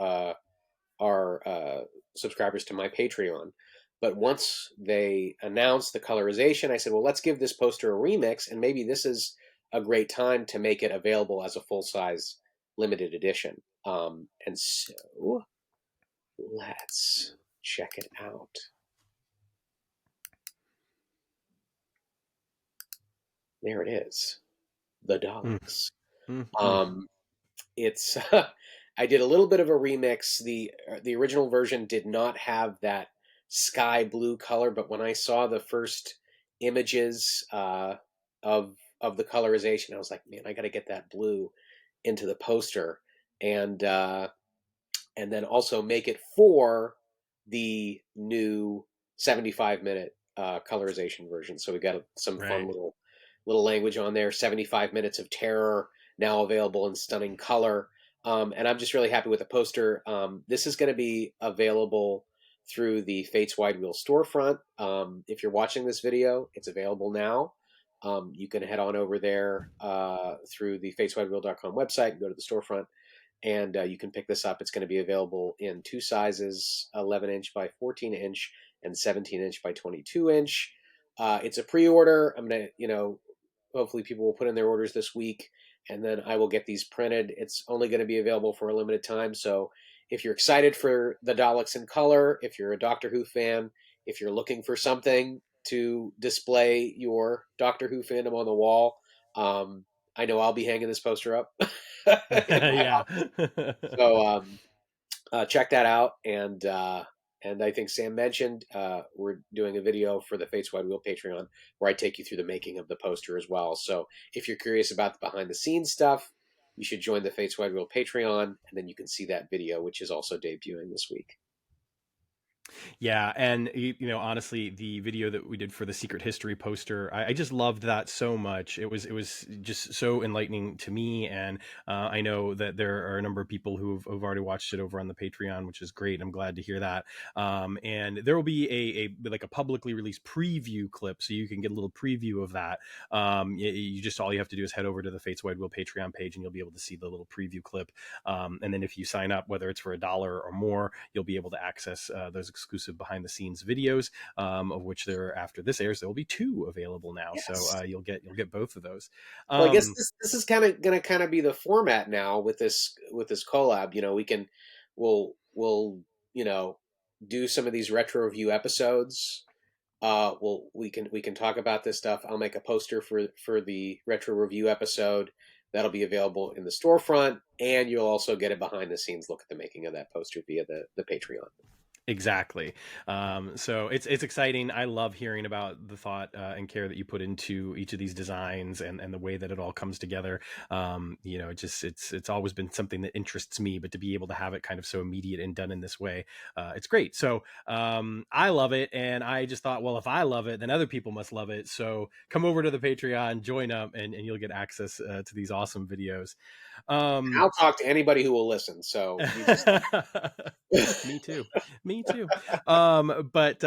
are subscribers to my Patreon. But once they announced the colorization, I said, well, let's give this poster a remix, and maybe this is a great time to make it available as a full-size limited edition. And so let's check it out. There it is, the Daleks. It's I did a little bit of a remix. The original version did not have that sky blue color, but when I saw the first images of the colorization, I was like, man, I got to get that blue into the poster, and then also make it for the new 75-minute colorization version. So we got some fun little language on there. 75 minutes of terror, now available in stunning color. And I'm just really happy with the poster. This is going to be available through the Fates Wide Wheel storefront. If you're watching this video, it's available now. You can head on over there through the fateswidewheel.com website and go to the storefront, and you can pick this up. It's going to be available in two sizes, 11-inch by 14-inch and 17-inch by 22-inch. It's a pre-order. I'm going to, hopefully people will put in their orders this week, and then I will get these printed. It's only going to be available for a limited time. So if you're excited for the Daleks in color, if you're a Doctor Who fan, if you're looking for something to display your Doctor Who fandom on the wall, I know I'll be hanging this poster up in my office. So check that out. And I think Sam mentioned we're doing a video for the Fates Wide Wheel Patreon where I take you through the making of the poster as well. So if you're curious about the behind the scenes stuff, you should join the Fates Wide Wheel Patreon, and then you can see that video, which is also debuting this week. Yeah, and honestly, the video that we did for the Secret History poster, I just loved that so much. It was just so enlightening to me, and I know that there are a number of people who've already watched it over on the Patreon, which is great. I'm glad to hear that. And there will be a publicly released preview clip, so you can get a little preview of that. You just, all you have to do is head over to the Fates Wide Wheel Patreon page, and you'll be able to see the little preview clip. And then if you sign up, whether it's for $1 or more, you'll be able to access those exclusive behind the scenes videos, of which there, after this airs, there will be 2 available now. Yes. So you'll get both of those. Well, I guess this is kind of going to be the format now with this collab. We'll do some of these retro review episodes. We can talk about this stuff. I'll make a poster for the retro review episode that'll be available in the storefront, and you'll also get a behind the scenes look at the making of that poster via the Patreon. Exactly. So it's exciting. I love hearing about the thought and care that you put into each of these designs and the way that it all comes together. It's always been something that interests me, but to be able to have it kind of so immediate and done in this way, it's great. So I love it. And I just thought, well, if I love it, then other people must love it. So come over to the Patreon, join up, and you'll get access to these awesome videos. I'll talk to anybody who will listen. So me too. But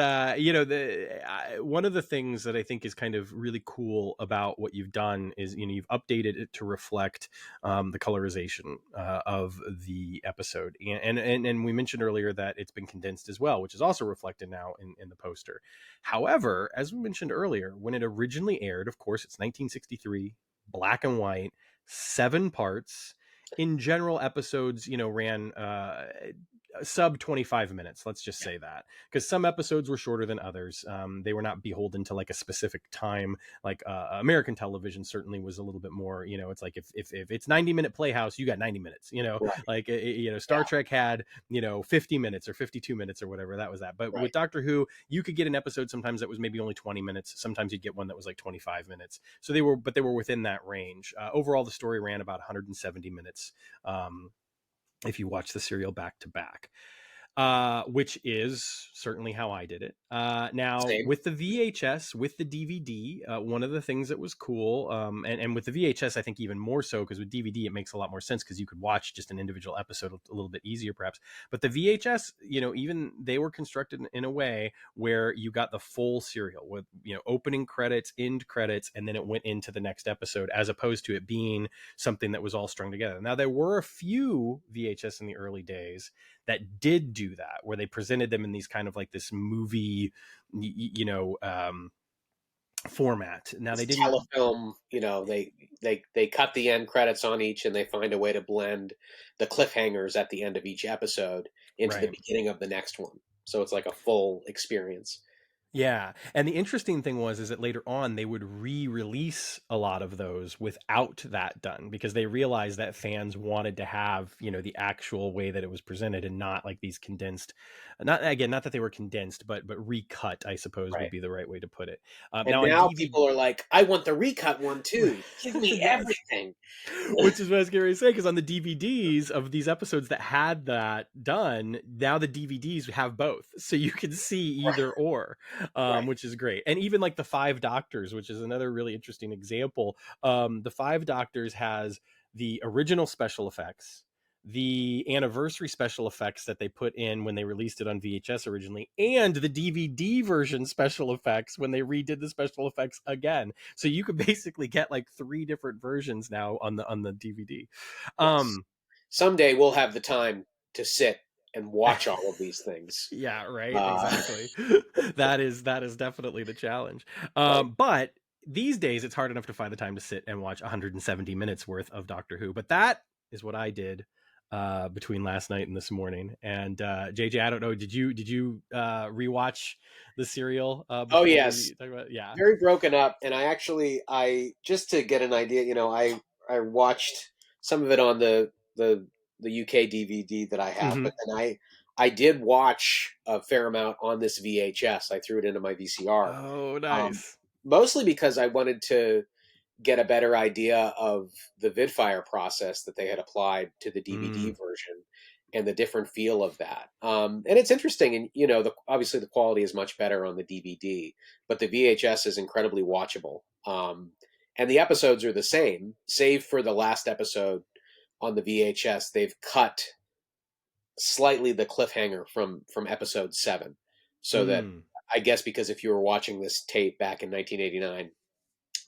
one of the things that I think is kind of really cool about what you've done is, you've updated it to reflect the colorization of the episode. And we mentioned earlier that it's been condensed as well, which is also reflected now in the poster. However, as we mentioned earlier, when it originally aired, of course, it's 1963, black and white, 7 parts. In general, episodes, ran sub 25 minutes. Let's just say that, because some episodes were shorter than others. They were not beholden to like a specific time. Like American television certainly was a little bit more, it's like if it's 90-minute Playhouse, you got 90 minutes, right. Like, Star Trek had, 50 minutes or 52 minutes or whatever, that was that. But right. With Doctor Who, you could get an episode sometimes that was maybe only 20 minutes. Sometimes you'd get one that was like 25 minutes. So they were within that range. Overall, the story ran about 170 minutes. If you watch the serial back to back. Which is certainly how I did it. Now, Same. with the VHS, with the DVD, one of the things that was cool, and with the VHS, I think even more so, because with DVD, it makes a lot more sense because you could watch just an individual episode a little bit easier, perhaps. But the VHS, even they were constructed in a way where you got the full serial with, opening credits, end credits, and then it went into the next episode, as opposed to it being something that was all strung together. Now, there were a few VHS in the early days that did do that, where they presented them in these kind of like this movie, format. Now they It's didn't, telefilm, they cut the end credits on each, and they find a way to blend the cliffhangers at the end of each episode into the right. beginning of the next one. So it's like a full experience. Yeah. And the interesting thing is that later on they would re-release a lot of those without that done, because they realized that fans wanted to have, the actual way that it was presented, and not like these condensed, not that they were condensed, but recut, I suppose would Right. be the right way to put it. And Now on now DVD, people are like, I want the recut one too. Give me yes. everything. Which is what I was going to say, because on the DVDs of these episodes that had that done, now the DVDs have both, so you can see either or, Right. which is great. And even like the Five Doctors, which is another really interesting example. The Five Doctors has the original special effects, the anniversary special effects that they put in when they released it on VHS originally, and the DVD version special effects when they redid the special effects again. So you could basically get like 3 different versions now on the DVD. Yes. Someday we'll have the time to sit and watch all of these things. Yeah, right. Uh, Exactly. That is definitely the challenge. right. But these days it's hard enough to find the time to sit and watch 170 minutes worth of Doctor Who. But that is what I did between last night and this morning. And JJ, I don't know, did you rewatch the serial Oh before yes, we talk about it? Yeah. very broken up. And I just to get an idea, I watched some of it on the UK DVD that I have, Mm-hmm. but then I did watch a fair amount on this VHS. I threw it into my VCR, Oh, um, nice. mostly because I wanted to get a better idea of the vidfire process that they had applied to the DVD Mm, version and the different feel of that. And it's interesting, and obviously the quality is much better on the DVD, but the VHS is incredibly watchable. And the episodes are the same, save for the last episode on the VHS. They've cut slightly the cliffhanger from episode 7, so that mm, I guess because if you were watching this tape back in 1989,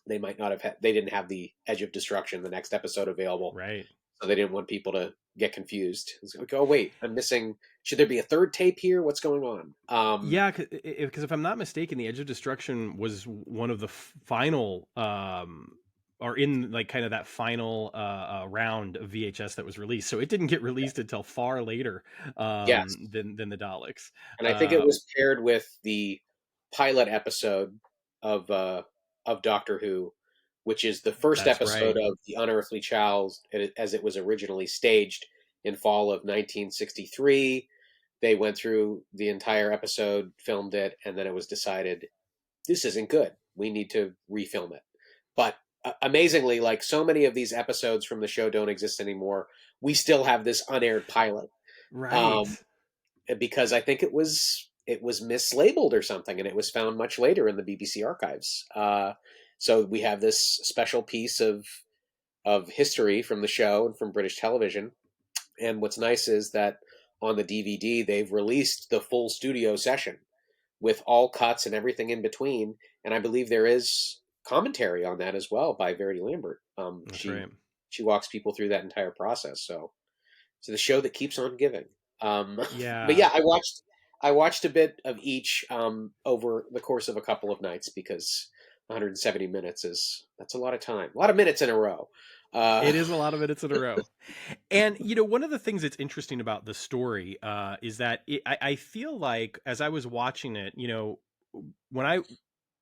they might not have they didn't have the Edge of Destruction, the next episode, available, right. so they didn't want people to get confused. It's like, oh wait, I'm missing. Should there be a third tape here? What's going on? Yeah, because if I'm not mistaken, the Edge of Destruction was one of the final, or in like kind of that final round of VHS that was released. So it didn't get released until far later Yes, than the Daleks. and I think it Uh, was paired with the pilot episode of uh, of Doctor Who, which is the first that's episode right. of the Unearthly Child as it was originally staged in fall of 1963. They went through the entire episode, filmed it, and then it was decided this isn't good. We need to refilm it. But amazingly, like so many of these episodes from the show don't exist anymore. We still have this unaired pilot, Right. um, because I think it was mislabeled or something, and it was found much later in the BBC archives. So we have this special piece of history from the show and from British television. And what's nice is that on the DVD they've released the full studio session with all cuts and everything in between. And I believe there is commentary on that as well by Verity Lambert. That's She right. she walks people through that entire process. So the show that keeps on giving. But Yeah. yeah, I watched a bit of each over the course of a couple of nights, because 170 minutes that's a lot of time, a lot of minutes in a row. Uh, It is a lot of minutes in a row. And one of the things that's interesting about the story is that I feel like as I was watching it, when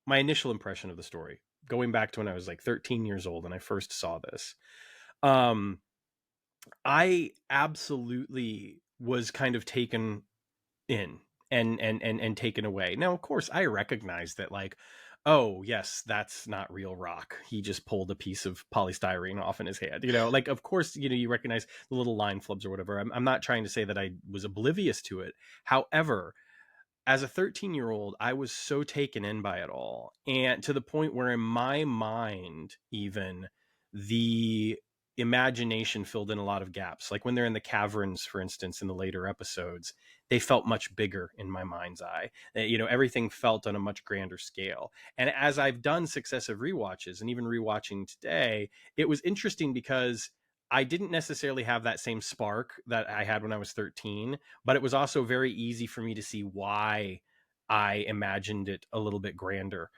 my initial impression of the story, going back to when I was like 13 years old and I first saw this, um, I absolutely was kind of taken in and taken away. Now, of course, I recognize that like oh yes, that's not real rock. He just pulled a piece of polystyrene off in his hand. You know, like of course, you know, you recognize the little line flubs or whatever. I'm not trying to say that I was oblivious to it. However, as a 13-year-old, I was so taken in by it all. And to the point where in my mind, even the imagination filled in a lot of gaps. Like when they're in the caverns, for instance, in the later episodes, they felt much bigger in my mind's eye. You know, everything felt on a much grander scale. And as I've done successive rewatches and even rewatching today, it was interesting because I didn't necessarily have that same spark that I had when I was 13, but it was also very easy for me to see why I imagined it a little bit grander.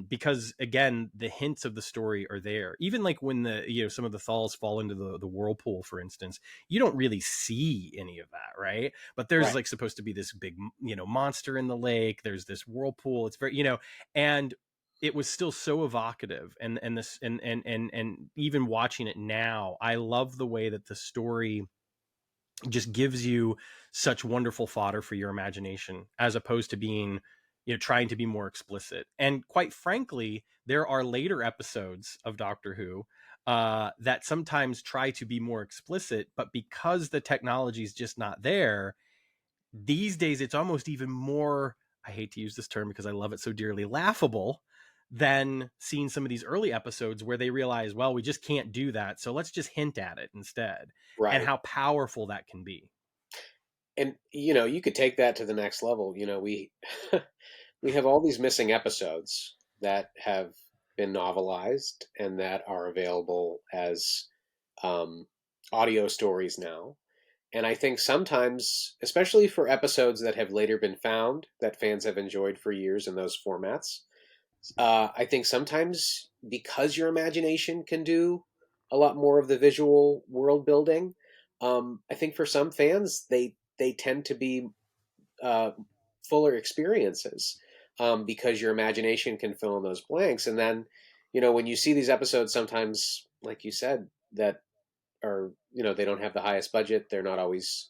Because again, the hints of the story are there. Even like when the, you know, some of the Thals fall into the whirlpool, for instance, you don't really see any of that, right? But there's Right. like supposed to be this big, you know, monster in the lake. There's this whirlpool. It's very, you know, and it was still so evocative, and this and even watching it now, I love the way that the story just gives you such wonderful fodder for your imagination, as opposed to being, you know, trying to be more explicit. And quite frankly, there are later episodes of Doctor Who that sometimes try to be more explicit, but because the technology is just not there these days, it's almost even more, I hate to use this term because I love it so dearly, laughable than seeing some of these early episodes where they realize, well, we just can't do that, so let's just hint at it instead, and Right. how powerful that can be. And you know, you could take that to the next level. You know, we we have all these missing episodes that have been novelized and that are available as um, audio stories now. And I think sometimes, especially for episodes that have later been found that fans have enjoyed for years in those formats, I think sometimes because your imagination can do a lot more of the visual world building, I think for some fans they tend to be uh, fuller experiences because your imagination can fill in those blanks. And then, you know, when you see these episodes, sometimes, like you said, that are, you know, they don't have the highest budget. They're not always,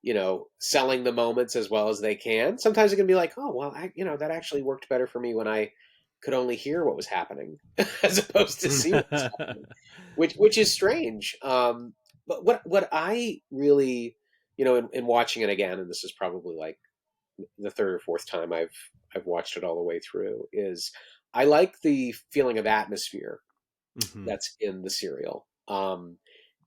you know, selling the moments as well as they can. Sometimes it can be like, oh, well, you know, that actually worked better for me when I could only hear what was happening as opposed to see what was happening, which is strange. But what I really, you know, in watching it again, and this is probably like the third or fourth time I've watched it all the way through, is I like the feeling of atmosphere Mm-hmm. that's in the serial.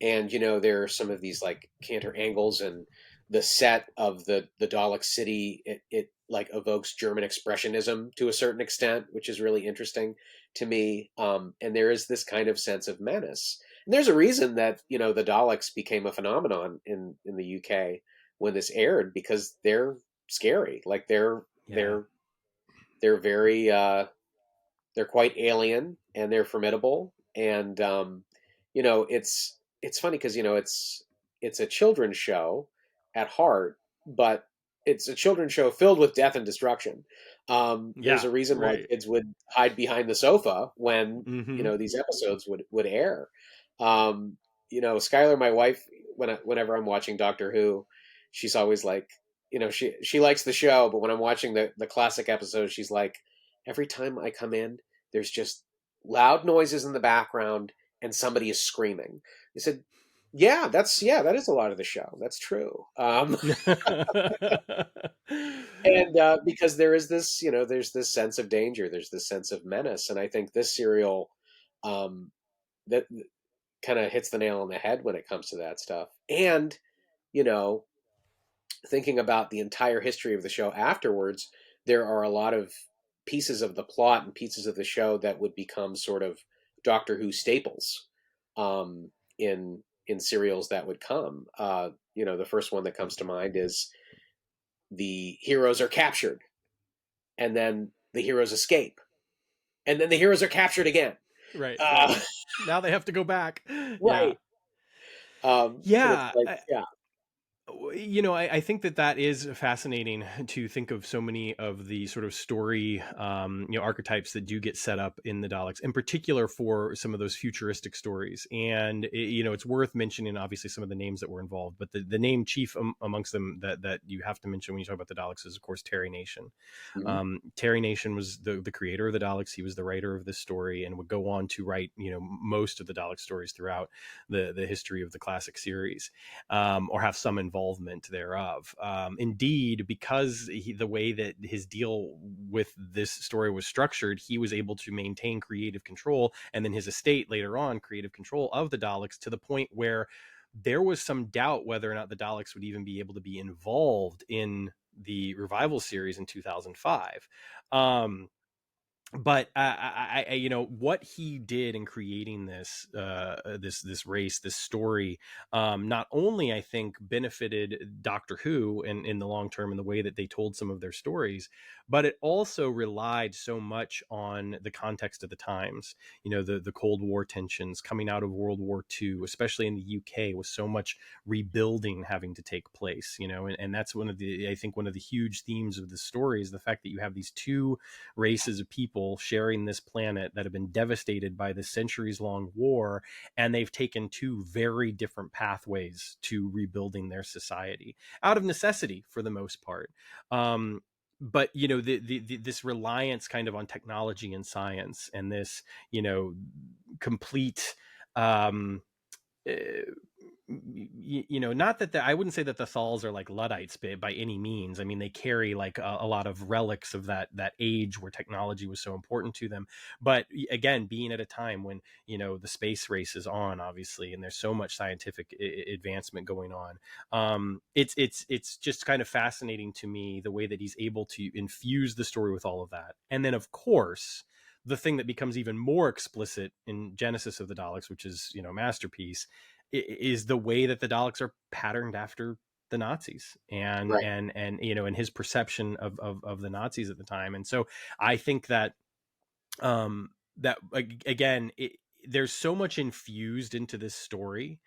And you know, there are some of these like canter angles, and the set of the Dalek city. It like evokes German expressionism to a certain extent, which is really interesting to me. And there is this kind of sense of menace. And there's a reason that, you know, the Daleks became a phenomenon in the UK when this aired, because they're scary. Like Yeah. they're very they're quite alien and they're formidable. And you know, it's funny because, you know, it's a children's show at heart, but it's a children's show filled with death and destruction. There's Yeah. a reason why Right. kids would hide behind the sofa when, you Mm-hmm. know, these episodes would air. Um, you know, Skylar, my wife, whenever I'm watching Doctor Who, she's always like, you know, she likes the show, but when I'm watching the classic episodes, she's like, every time I come in, there's just loud noises in the background and somebody is screaming. He said, yeah, that is a lot of the show. That's true. And because there is this, you know, there's this sense of danger, there's this sense of menace, and I think this serial um, that kind of hits the nail on the head when it comes to that stuff. And you know, thinking about the entire history of the show afterwards, there are a lot of pieces of the plot and pieces of the show that would become sort of Doctor Who staples in serials that would come. You know, the first one that comes to mind is the heroes are captured, and then the heroes escape, and then the heroes are captured again. Right. Right. Uh, Now they have to go back. Yeah. right. And it's Yeah. like, yeah, I think that that is fascinating to think of so many of the sort of story, archetypes that do get set up in the Daleks, in particular for some of those futuristic stories. And, it's worth mentioning, obviously, some of the names that were involved, but the name chief amongst them that you have to mention when you talk about the Daleks is, of course, Terry Nation. Mhm. Terry Nation was the creator of the Daleks. He was the writer of this story and would go on to write, most of the Dalek stories throughout the history of the classic series, or have some involvement thereof. Indeed, because the way that his deal with this story was structured, he was able to maintain creative control, and then his estate later on creative control of the Daleks, to the point where there was some doubt whether or not the Daleks would even be able to be involved in the revival series in 2005. But what he did in creating this race, this story, not only, I think, benefited Doctor Who in the long term in the way that they told some of their stories, but it also relied so much on the context of the times. The Cold War tensions coming out of World War II, especially in the UK, with so much rebuilding having to take place. And that's I think one of the huge themes of the story is the fact that you have these two races of people sharing this planet that have been devastated by this centuries-long war, and they've taken two very different pathways to rebuilding their society out of necessity for the most part. But this reliance kind of on technology and science, and this complete um uh, not that I wouldn't say that the Thals are like Luddites by any means. I mean, they carry like a lot of relics of that age where technology was so important to them. But again, being at a time when the space race is on, obviously, and there's so much scientific advancement going on, it's just kind of fascinating to me the way that he's able to infuse the story with all of that. And then, of course, the thing that becomes even more explicit in Genesis of the Daleks, which is masterpiece, is the way that the Daleks are patterned after the Nazis, and Right. and his perception of the Nazis at the time. And so I think that that again, there's so much infused into this story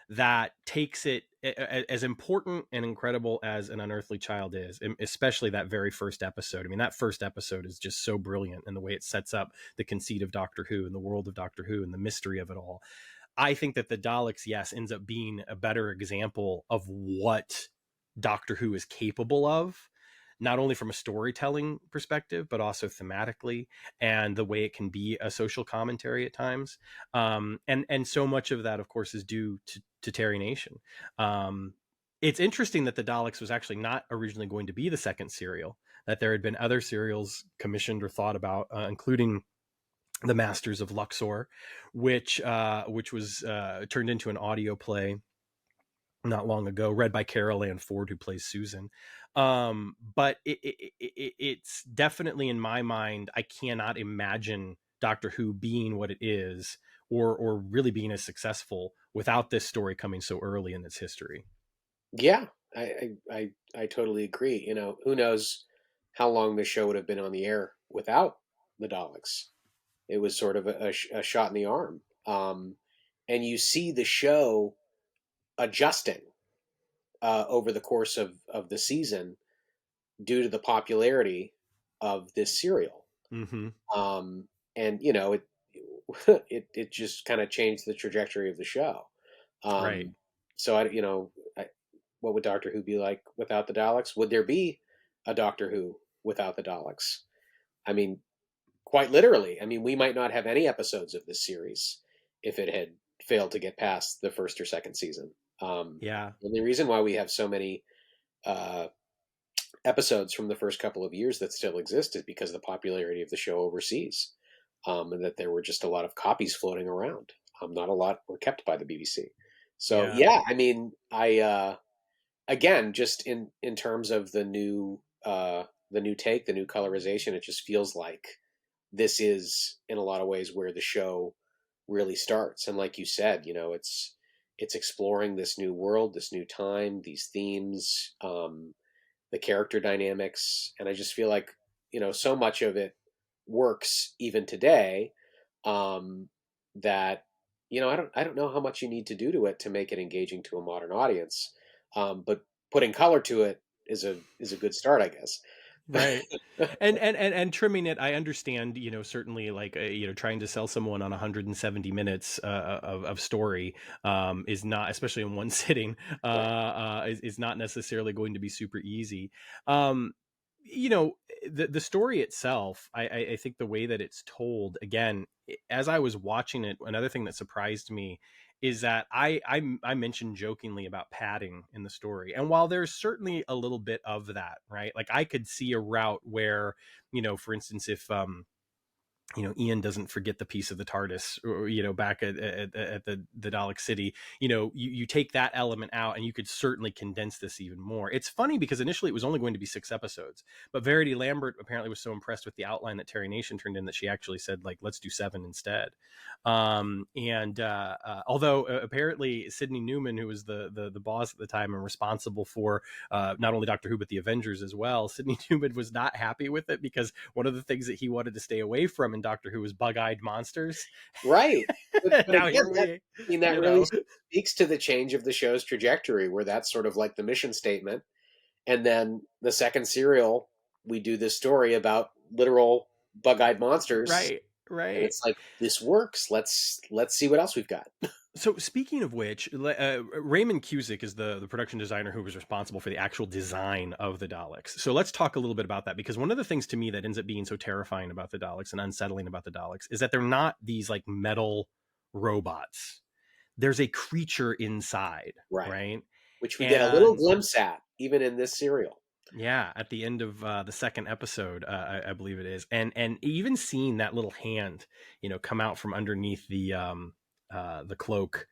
that takes it as important and incredible as An Unearthly Child is, especially that very first episode. I mean, that first episode is just so brilliant, and the way it sets up the conceit of Doctor Who and the world of Doctor Who and the mystery of it all. I think that the Daleks, yes, ends up being a better example of what Doctor Who is capable of, not only from a storytelling perspective, but also thematically, and the way it can be a social commentary at times. And so much of that, of course, is due to Terry Nation. It's interesting that the Daleks was actually not originally going to be the second serial, that there had been other serials commissioned or thought about, including The Masters of Luxor, which was turned into an audio play not long ago, read by Carolyn Ford, who plays Susan. But it's definitely, in my mind, I cannot imagine Doctor Who being what it is, or really being as successful without this story coming so early in its history. Yeah, I totally agree. Who knows how long the show would have been on the air without the Daleks. It was sort of a shot in the arm. And you see the show adjusting over the course of the season due to the popularity of this serial. Mm-hmm. And it it just kind of changed the trajectory of the show. Right. Um, so what would Doctor Who be like without the Daleks? Would there be a Doctor Who without the Daleks? I mean, quite literally. I mean, we might not have any episodes of this series if it had failed to get past the first or second season. Yeah. And the reason why we have so many uh, episodes from the first couple of years that still exist is because of the popularity of the show overseas, and that there were just a lot of copies floating around. Not a lot were kept by the BBC. So Yeah. yeah, I mean, I again, just in terms of the new take, the new colorization, it just feels like this is in a lot of ways where the show really starts. And like you said, it's exploring this new world, this new time, these themes, the character dynamics, and I just feel like so much of it works even today. That I don't know how much you need to do to it to make it engaging to a modern audience. But putting color to it is a good start, I guess. Right. And trimming it, I understand, certainly like, trying to sell someone on 170 minutes of story is not, especially in one sitting, is not necessarily going to be super easy. Um, the story itself, I think the way that it's told, again, as I was watching it, another thing that surprised me is that I mentioned jokingly about padding in the story. And while there's certainly a little bit of that, right? Like I could see a route where, for instance, if Ian doesn't forget the piece of the TARDIS, or, back at the Dalek City, you take that element out and you could certainly condense this even more. It's funny because initially it was only going to be 6 episodes, but Verity Lambert apparently was so impressed with the outline that Terry Nation turned in that she actually said, like, let's do 7 instead. Although apparently Sidney Newman, who was the boss at the time and responsible for not only Doctor Who, but the Avengers as well, Sidney Newman was not happy with it because one of the things that he wanted to stay away from in Doctor Who was bug-eyed monsters. Right. But Now again, here we, that really speaks to the change of the show's trajectory, where that's sort of like the mission statement. And then the second serial, we do this story about literal bug-eyed monsters. right. And it's like, this works. Let's see what else we've got. So speaking of which, Raymond Cusick is the production designer who was responsible for the actual design of the Daleks. So let's talk a little bit about that, because one of the things to me that ends up being so terrifying about the Daleks and unsettling about the Daleks is that they're not these like metal robots. There's a creature inside, right? Which we get a little glimpse at, even in this serial. Yeah, at the end of the second episode, I believe it is, and even seeing that little hand, come out from underneath the cloak,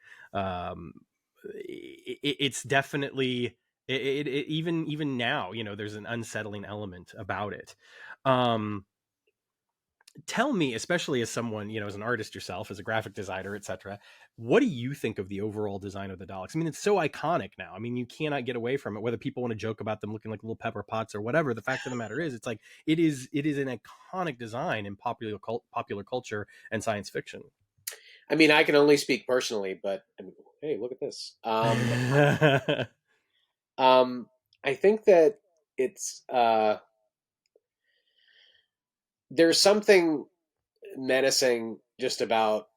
it's definitely even now, there's an unsettling element about it. Tell me, especially as someone, as an artist yourself, as a graphic designer, etc., what do you think of the overall design of the Daleks? I mean, it's so iconic now. I mean, you cannot get away from it, whether people want to joke about them looking like little pepper pots or whatever. The fact of the matter is, it's like, it is an iconic design in popular culture and science fiction. I mean, I can only speak personally, but I mean, hey, look at this. I think that it's there's something menacing just about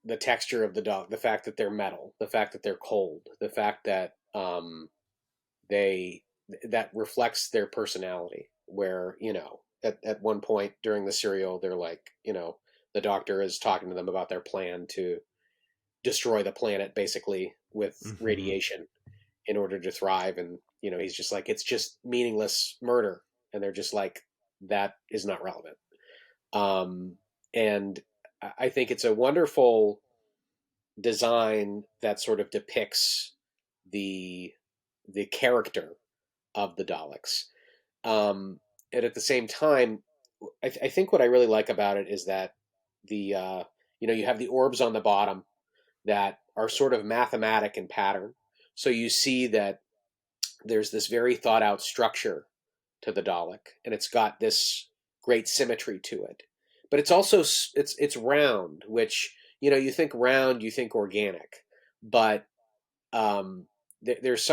the texture of the dog, the fact that they're metal, the fact that they're cold, the fact that that reflects their personality. Where at one point during the serial, they're like, the Doctor is talking to them about their plan to destroy the planet basically with radiation in order to thrive, and he's just like, it's just meaningless murder, and they're just like, that is not relevant. And I think it's a wonderful design that sort of depicts the character of the Daleks. And at the same time, I think what I really like about it is that the you have the orbs on the bottom that are sort of mathematic in pattern. So you see that there's this very thought out structure to the Dalek, and it's got this great symmetry to it. But it's also it's round, which you think round, you think organic, but there's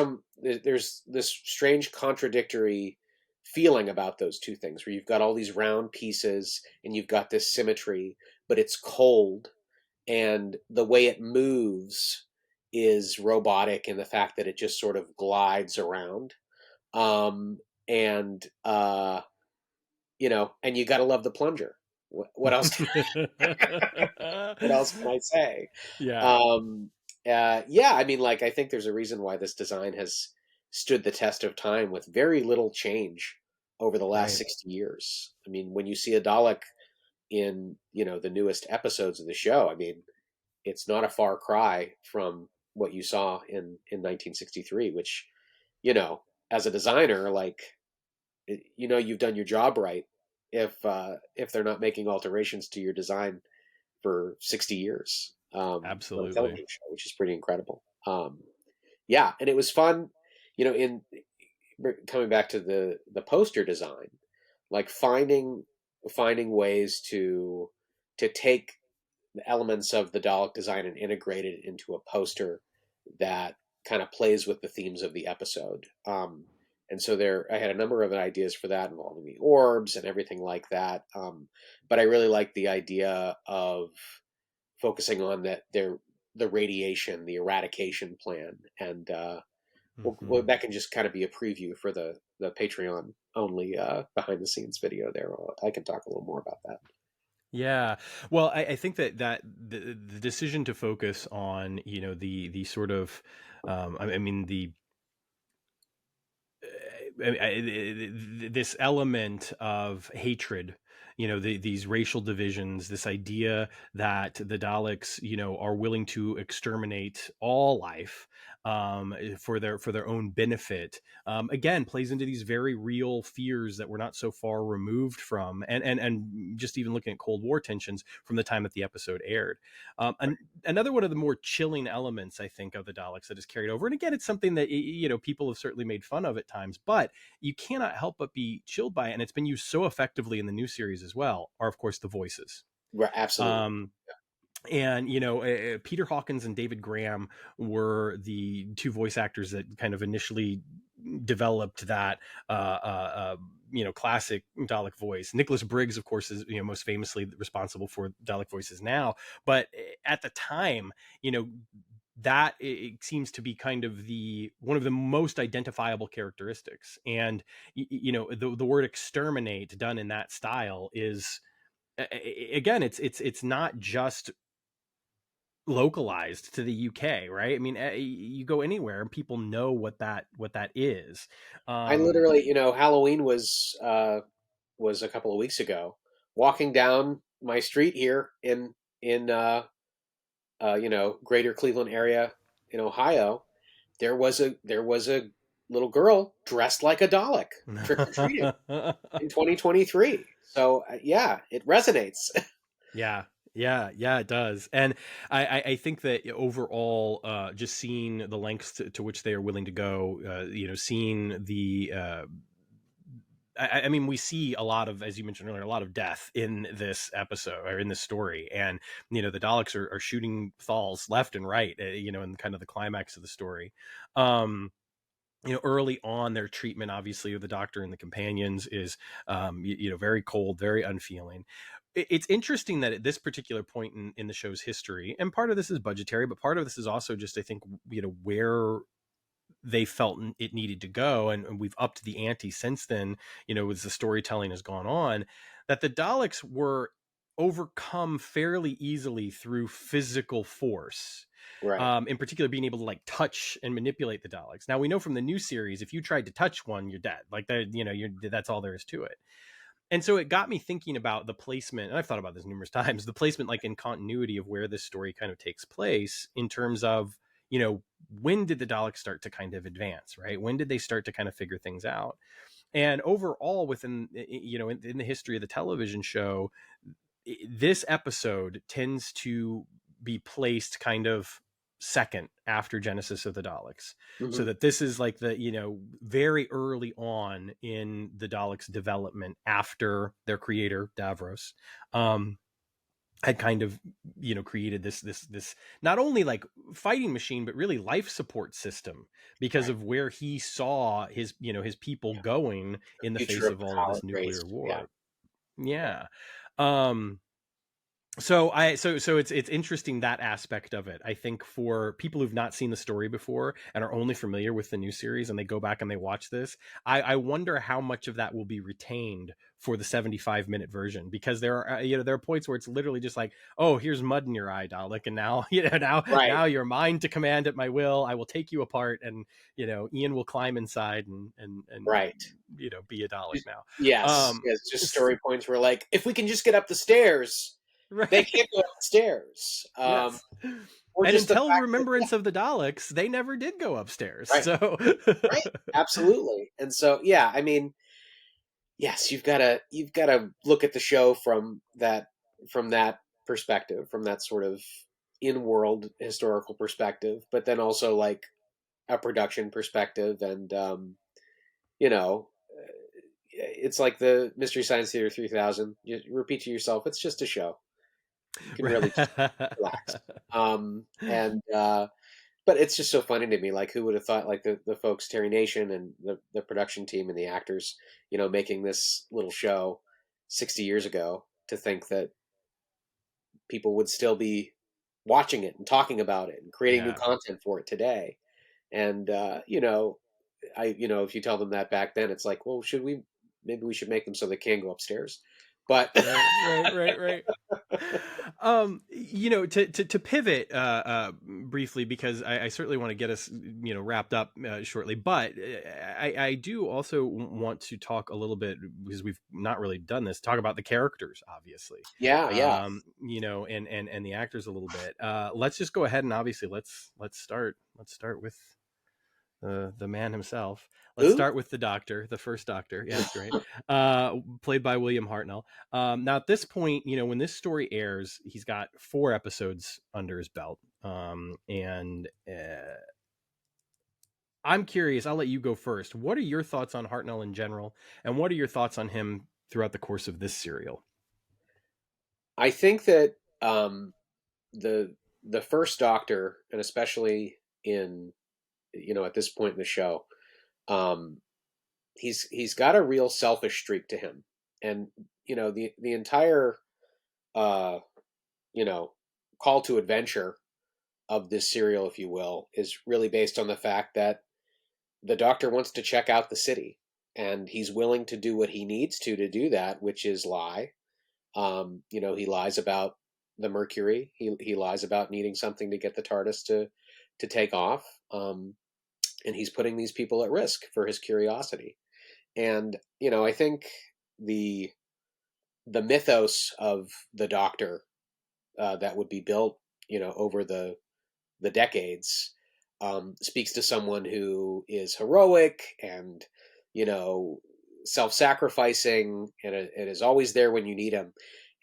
this strange contradictory feeling about those two things, where you've got all these round pieces and you've got this symmetry, but it's cold, and the way it moves is robotic in the fact that it just sort of glides around. And and you got to love the plunger. What else? What else can I say? Yeah. Yeah. I mean, like, I think there's a reason why this design has stood the test of time with very little change over the last 60 years. I mean, when you see a Dalek in the newest episodes of the show, I mean, it's not a far cry from what you saw in 1963, which, as a designer, like, you've done your job right if they're not making alterations to your design for 60 years. On a television show, which is pretty incredible. Yeah, and it was fun, in coming back to the poster design, like finding ways to take the elements of the Dalek design and integrate it into a poster that kind of plays with the themes of the episode. And so I had a number of ideas for that involving the orbs and everything like that. But I really like the idea of focusing on the radiation, the eradication plan, and well, that can just kind of be a preview for the Patreon only behind the scenes video there. I can talk a little more about that. Yeah. Well, I think that the decision to focus on, the sort of, I mean, this element of hatred, these racial divisions, this idea that the Daleks, are willing to exterminate all life, for their own benefit, again plays into these very real fears that we're not so far removed from, and just even looking at Cold War tensions from the time that the episode aired. Another one of the more chilling elements, I think, of the Daleks that is carried over, and again, it's something that people have certainly made fun of at times, but you cannot help but be chilled by it, and it's been used so effectively in the new series as well, are of course the voices. Right, absolutely. And Peter Hawkins and David Graham were the two voice actors that kind of initially developed that classic Dalek voice. Nicholas Briggs, of course, is most famously responsible for Dalek voices now, but at the time, that it seems to be kind of one of the most identifiable characteristics. And the word exterminate done in that style is, again, it's not just localized to the UK, right? I mean, you go anywhere and people know what that is. I literally, Halloween was a couple of weeks ago. Walking down my street here in greater Cleveland area in Ohio, there was a little girl dressed like a Dalek trick or treating in 2023. So yeah, it resonates. Yeah. Yeah, it does. And I think that overall, just seeing the lengths to which they are willing to go, seeing the, I mean, we see a lot of, as you mentioned earlier, a lot of death in this episode or in this story. And, the Daleks are shooting Thals left and right, in kind of the climax of the story. Early on, their treatment, obviously, of the Doctor and the companions is, very cold, very unfeeling. It's interesting that at this particular point in the show's history, and part of this is budgetary, but part of this is also just, I think, where they felt it needed to go, and we've upped the ante since then, as the storytelling has gone on, that the Daleks were overcome fairly easily through physical force. Right. In particular, being able to like touch and manipulate the Daleks. Now we know from the new series, if you tried to touch one, you're dead. Like that, that's all there is to it. And so it got me thinking about the placement, and I've thought about this numerous times, the placement like in continuity of where this story kind of takes place in terms of, when did the Daleks start to kind of advance, right? When did they start to kind of figure things out? And overall, within, in the history of the television show, this episode tends to be placed kind of second after Genesis of the Daleks. Mm-hmm. So that this is like the, very early on in the Daleks development after their creator, Davros, had kind of, created this not only like fighting machine, but really life support system because of where he saw his, his people going in the face of all of this nuclear war. Yeah. So it's interesting, that aspect of it. I think for people who've not seen the story before and are only familiar with the new series, and they go back and they watch this, I wonder how much of that will be retained for the 75-minute version, because there are there are points where it's literally just like, oh, here's mud in your eye, Dalek, and now now you're mine to command at my will. I will take you apart, and Ian will climb inside and right, be a Dalek now. Yes, just story points where like, if we can just get up the stairs. Right. They can't go upstairs. Yes. And until Remembrance of the Daleks, they never did go upstairs. Right. So right, absolutely. And so, yeah, I mean, yes, you've got to look at the show from that perspective, from that sort of in-world historical perspective, but then also like a production perspective, and it's like the Mystery Science Theater 3000. You repeat to yourself, it's just a show. You can really just relax. But it's just so funny to me. Like, who would have thought, like the folks, Terry Nation and the production team and the actors, making this little show 60 years ago, to think that people would still be watching it and talking about it and creating new Yeah. content for it today. And, if you tell them that back then, it's like, well, maybe we should make them so they can go upstairs. But Right. To pivot briefly, because I certainly want to get us wrapped up shortly, but I do also want to talk a little bit, because we've not really done this, talk about the characters, obviously. yeah. And the actors a little bit. Let's just go ahead and obviously let's start with the man himself. Let's Who? start with the Doctor, the first Doctor. Yeah, that's right. Played by William Hartnell. Now, at this point, when this story airs, he's got 4 episodes under his belt. And I'm curious. I'll let you go first. What are your thoughts on Hartnell in general, and what are your thoughts on him throughout the course of this serial? I think that the first Doctor, and especially in at this point in the show, um, he's got a real selfish streak to him, and the entire uh, call to adventure of this serial, if you will, is really based on the fact that the Doctor wants to check out the city, and he's willing to do what he needs to do that, which is lie. He lies about the Mercury. He lies about needing something to get the TARDIS to take off. And he's putting these people at risk for his curiosity. And I think the the mythos of the Doctor that would be built, over the decades, speaks to someone who is heroic and you know self-sacrificing, and is always there when you need him.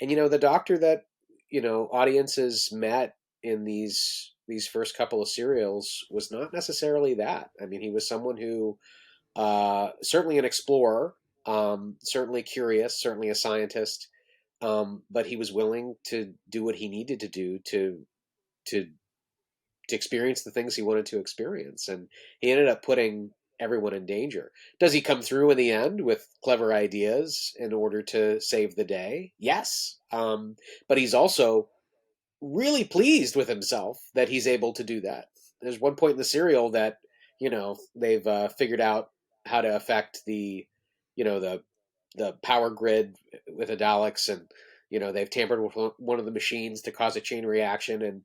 And the Doctor that audiences met in these first couple of serials was not necessarily that. I mean, he was someone who, certainly an explorer, certainly curious, certainly a scientist, but he was willing to do what he needed to do to to experience the things he wanted to experience. And he ended up putting everyone in danger. Does he come through in the end with clever ideas in order to save the day? Yes. But he's also really pleased with himself that he's able to do that. There's one point in the serial that, they've figured out how to affect the power grid with the Daleks, and they've tampered with one of the machines to cause a chain reaction.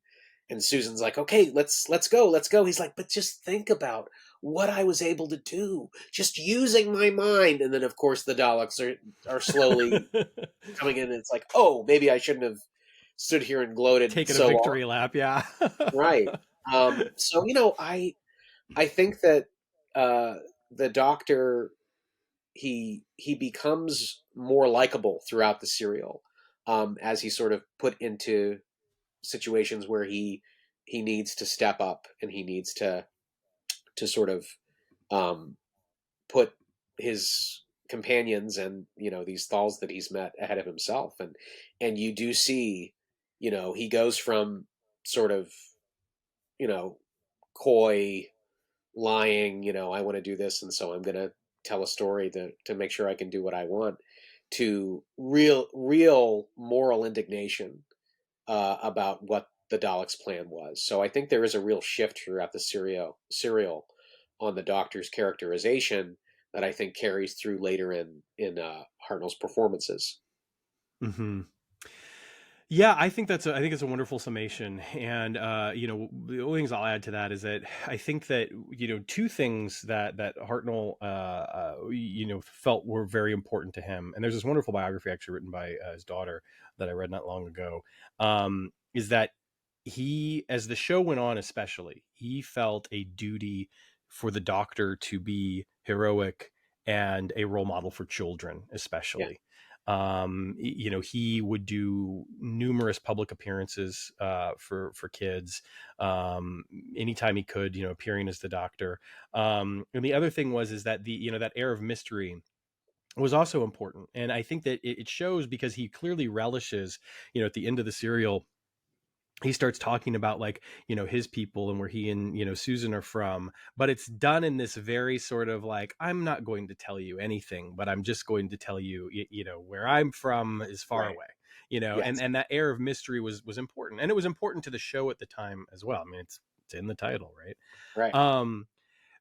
And Susan's like, okay, let's go. He's like, but just think about what I was able to do just using my mind. And then of course the Daleks are slowly coming in, and it's like, oh, maybe I shouldn't have stood here and gloated Taking a so long. victory lap, yeah. Right. So I think that uh, the Doctor, he becomes more likable throughout the serial, as he's sort of put into situations where he needs to step up, and he needs to sort of um, put his companions and these thalls that he's met ahead of himself. And you do see, he goes from sort of you know coy, lying, I want to do this, and so I'm going to tell a story to make sure I can do what I want, to real moral indignation about what the Daleks' plan was. So I think there is a real shift throughout the serial on the Doctor's characterization that I think carries through later in Hartnell's performances. Hmm. Yeah, I think it's a wonderful summation. And the only things I'll add to that is that I think that 2 things that Hartnell felt were very important to him. And there's this wonderful biography actually written by his daughter that I read not long ago. Is that he, as the show went on, especially, he felt a duty for the Doctor to be heroic and a role model for children, Yeah, especially. He would do numerous public appearances for kids, anytime he could, appearing as the Doctor. And the other thing is that that air of mystery was also important. And I think that it shows because he clearly relishes, at the end of the serial, he starts talking about like, you know, his people and where he and, you know, Susan are from, but it's done in this very sort of like, I'm not going to tell you anything, but I'm just going to tell you, you know, where I'm from is far Right. away, you know, Yes. and that air of mystery was important, and it was important to the show at the time as well. I mean, it's in the title, right? Right. um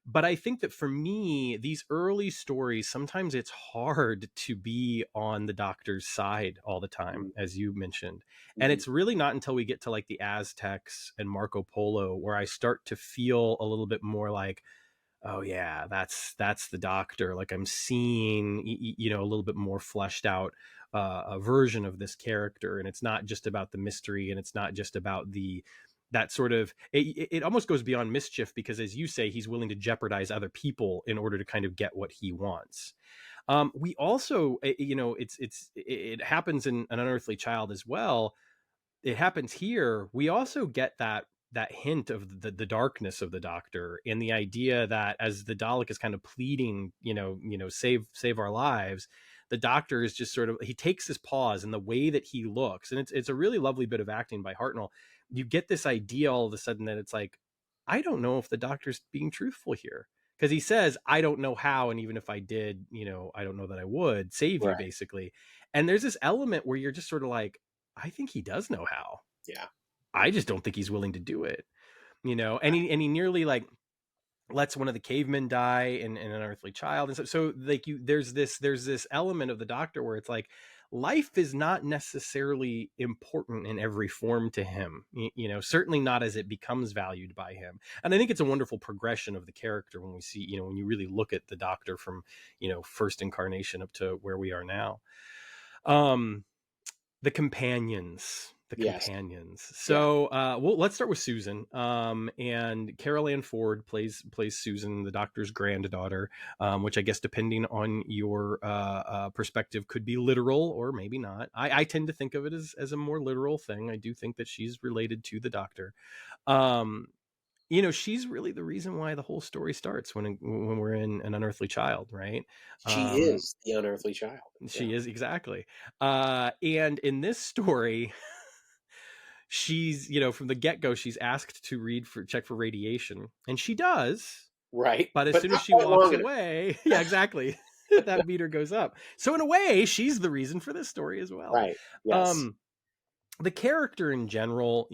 but I think that for me, these early stories, sometimes it's hard to be on the doctor's side all the time, as you mentioned. And Mm-hmm. it's really not until we get to like the Aztecs and Marco Polo where I start to feel a little bit more like, oh yeah, that's the doctor. Like I'm seeing, you know, a little bit more fleshed out a version of this character, and it's not just about the mystery, and it's not just about the that sort of it almost goes beyond mischief, because as you say, he's willing to jeopardize other people in order to kind of get what he wants. We also, you know, it happens in An Unearthly Child as well. It happens here. We also get that hint of the darkness of the doctor, and the idea that as the Dalek is kind of pleading, save our lives, the doctor is just sort of, he takes his pause, and the way that he looks, and it's a really lovely bit of acting by Hartnell. You get this idea all of a sudden that it's like, I don't know if the doctor's being truthful here, because he says, I don't know how, and even if I did, I don't know that I would save you, Right. basically. And there's this element where you're just sort of like, I think he does know how. Yeah. I just don't think he's willing to do it, and he nearly like lets one of the cavemen die in An Earthly Child. And so like there's this element of the doctor where it's like, life is not necessarily important in every form to him, certainly not as it becomes valued by him. And I think it's a wonderful progression of the character when we see, when you really look at the doctor from, first incarnation up to where we are now. um the companions, Yes. Yeah. so well, let's start with Susan. And Carol Ann Ford plays Susan, the doctor's granddaughter, which I guess, depending on your perspective, could be literal or maybe not. I tend to think of it as a more literal thing. I do think that she's related to the doctor. um she's really the reason why the whole story starts when we're in An Unearthly Child, right? She is the unearthly child. Yeah. She is, exactly. And in this story, she's, from the get-go, she's asked to check for radiation, and she does. Right. But as But soon as not she quite walks long enough. away, yeah, exactly, that meter goes up. So in a way, she's the reason for this story as well. Right. Yes. um the character in general,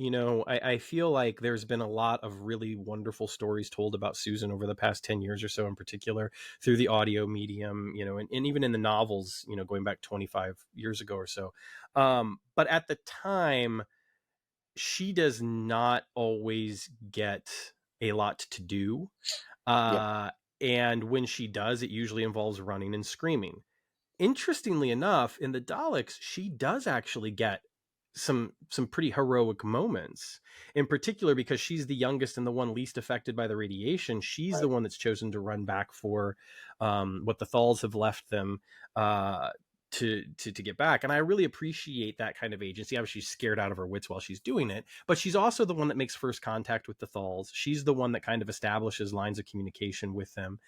I feel like there's been a lot of really wonderful stories told about Susan over the past 10 years or so, in particular through the audio medium, and even in the novels, going back 25 years ago or so. But at the time, she does not always get a lot to do. Yeah. Uh, and when she does, it usually involves running and screaming. Interestingly enough, in the Daleks, she does actually get some pretty heroic moments. In particular, because she's the youngest and the one least affected by the radiation, she's the Right. one that's chosen to run back for what the Thals have left them, to get back. And I really appreciate that kind of agency. Obviously, she's scared out of her wits while she's doing it, but she's also the one that makes first contact with the Thals. She's the one that kind of establishes lines of communication with them.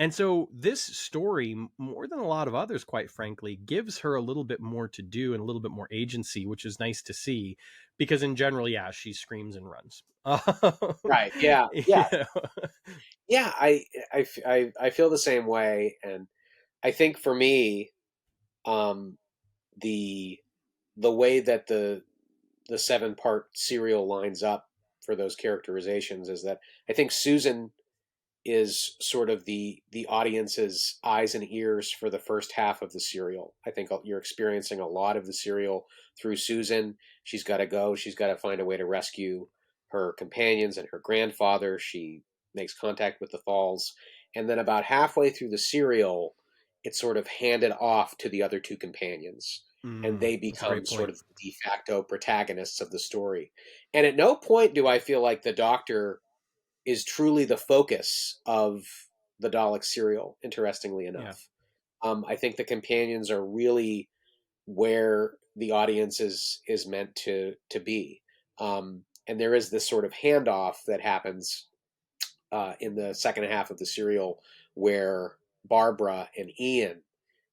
And so this story, more than a lot of others, quite frankly, gives her a little bit more to do and a little bit more agency, which is nice to see, because in general, yeah, she screams and runs. Right. Yeah. You Yeah. know? Yeah. I feel the same way, and I think for me, um, the the way that the 7-part serial lines up for those characterizations is that I think Susan is sort of the audience's eyes and ears for the first half of the serial. I think you're experiencing a lot of the serial through Susan. She's got to go. She's got to find a way to rescue her companions and her grandfather. She makes contact with the Thals. And then about halfway through the serial, it's sort of handed off to the other two companions. And they That's a become great sort point. of the de facto protagonists of the story. And at no point do I feel like the Doctor is truly the focus of the Dalek serial, interestingly Yeah. enough. I think the companions are really where the audience is meant to be. And there is this sort of handoff that happens in the second half of the serial where Barbara and Ian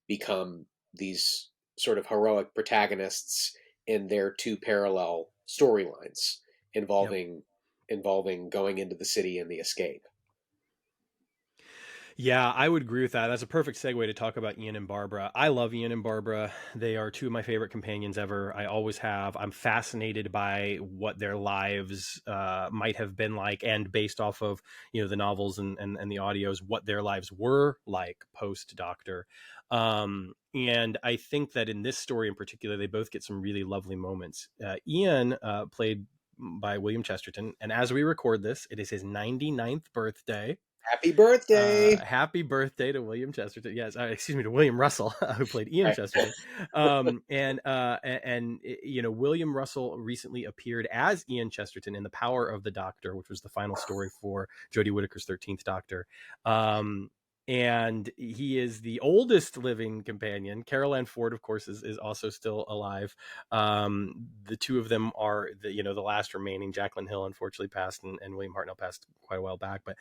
become these sort of heroic protagonists in their two parallel storylines Yep. involving going into the city and the escape. Yeah, I would agree with that. That's a perfect segue to talk about Ian and Barbara. I love Ian and Barbara. They are two of my favorite companions ever. I always have. I'm fascinated by what their lives might have been like, and based off of the novels and the audios, what their lives were like post Doctor. And I think that in this story in particular, they both get some really lovely moments. Ian played by William Chesterton, and as we record this, it is his 99th birthday. Happy birthday! Happy birthday to William Chesterton. Yes, excuse me, to William Russell, who played Ian Right. Chesterton. William Russell recently appeared as Ian Chesterton in The Power of the Doctor, which was the final story for Jodie Whittaker's 13th Doctor. And he is the oldest living companion. Carol Ford, of course, is also still alive. The two of them are the last remaining. Jacqueline Hill unfortunately passed, and William Hartnell passed quite a while back. But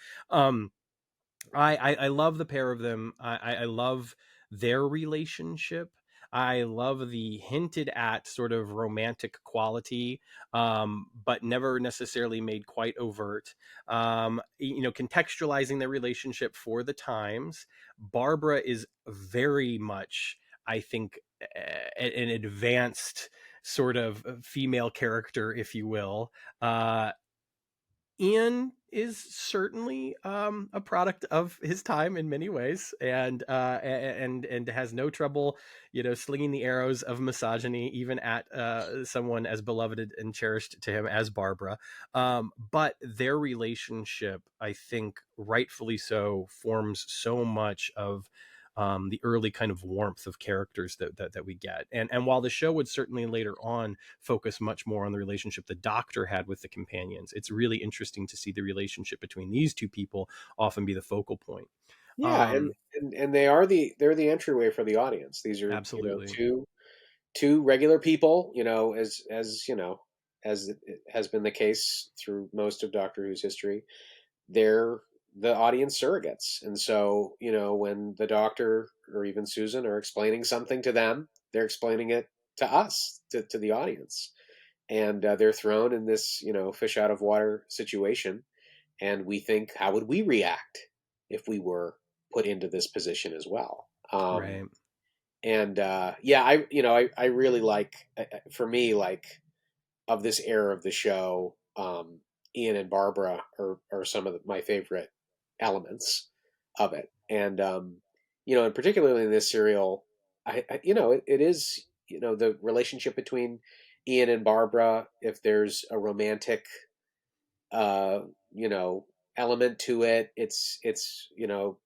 I love the pair of them. I love their relationship. I love the hinted at sort of romantic quality, but never necessarily made quite overt. Contextualizing their relationship for the times. Barbara is very much, I think, an advanced sort of female character, if you will. Ian is certainly a product of his time in many ways, and has no trouble, slinging the arrows of misogyny even at someone as beloved and cherished to him as Barbara. But their relationship, I think, rightfully so, forms so much of the early kind of warmth of characters that we get. And while the show would certainly later on focus much more on the relationship the Doctor had with the companions, it's really interesting to see the relationship between these two people often be the focal point. Yeah, and they're the entryway for the audience. These are Absolutely. two regular people, as it has been the case through most of Doctor Who's history. They're the audience surrogates, and so when the Doctor or even Susan are explaining something to them, they're explaining it to us, to the audience, and they're thrown in this fish out of water situation, and we think, how would we react if we were put into this position as well? Right. And yeah, I really like, for me, like, of this era of the show, Ian and Barbara are some of my favorite elements of it. And and particularly in this serial, it is, the relationship between Ian and Barbara, if there's a romantic uh, you know, element to it. It's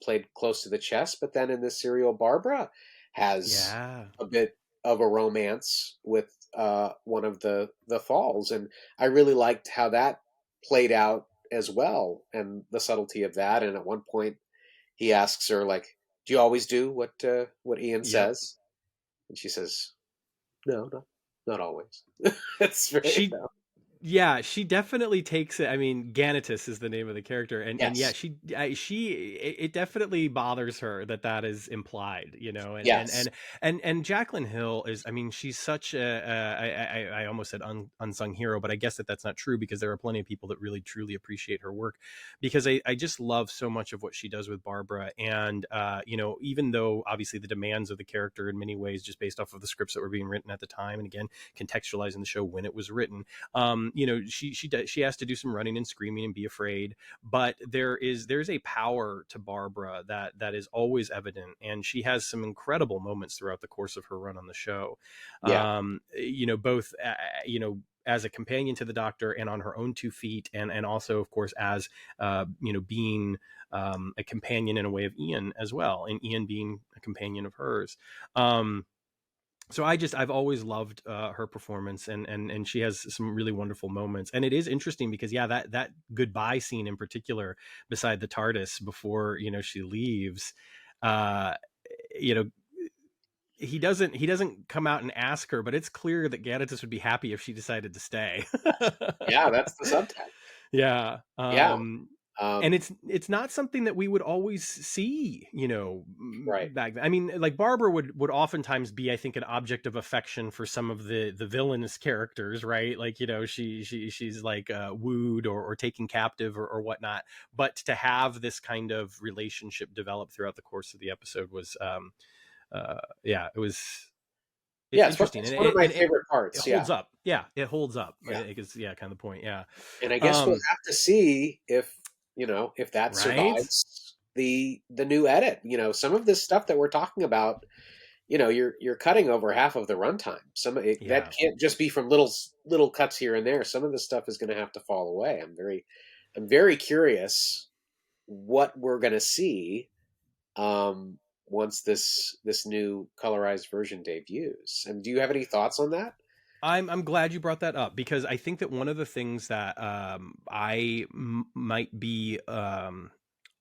played close to the chest, but then in this serial, Barbara has Yeah. a bit of a romance with one of the Falls, and I really liked how that played out as well, and the subtlety of that. And at one point, he asks her, like, "Do you always do what Ian Yep. says?" And she says, "No, not always." It's very She Yeah, she definitely takes it. I mean, Ganatus is the name of the character, and yeah, yes, it definitely bothers her that is implied, yes, and Jacqueline Hill is. I mean, she's such I almost said unsung hero, but I guess that's not true, because there are plenty of people that really truly appreciate her work, because I just love so much of what she does with Barbara, and even though obviously the demands of the character in many ways, just based off of the scripts that were being written at the time, and again contextualizing the show when it was written, she has to do some running and screaming and be afraid, but there's a power to Barbara that is always evident, and she has some incredible moments throughout the course of her run on the show. yeah, Both as a companion to the Doctor and on her own 2 feet, and also of course as being a companion in a way of Ian as well, and Ian being a companion of hers. So I've always loved her performance, and she has some really wonderful moments. And it is interesting because, yeah, that goodbye scene in particular beside the TARDIS before she leaves, uh you know he doesn't come out and ask her, but it's clear that Ganatus would be happy if she decided to stay. yeah. That's the subtext. Yeah. Yeah. And it's not something that we would always see, Right. back then. I mean, like Barbara would oftentimes be, I think, an object of affection for some of the villainous characters, right? Like, she's like wooed or taken captive or whatnot. But to have this kind of relationship develop throughout the course of the episode was, yeah, it's Yeah, interesting, it's and one of my it favorite parts. Yeah. holds up. Yeah, it holds up. I Yeah. think it's kind of the point. Yeah. And I guess we'll Um, have to see if, if that right. survives the new edit. Some of this stuff that we're talking about, you're cutting over half of the runtime. That Yeah. can't just be from little cuts here and there. Some of this stuff is going to have to fall away. I'm very curious what we're going to see um, once this new colorized version debuts. And do you have any thoughts on that? I'm glad you brought that up, because I think that one of the things that might be have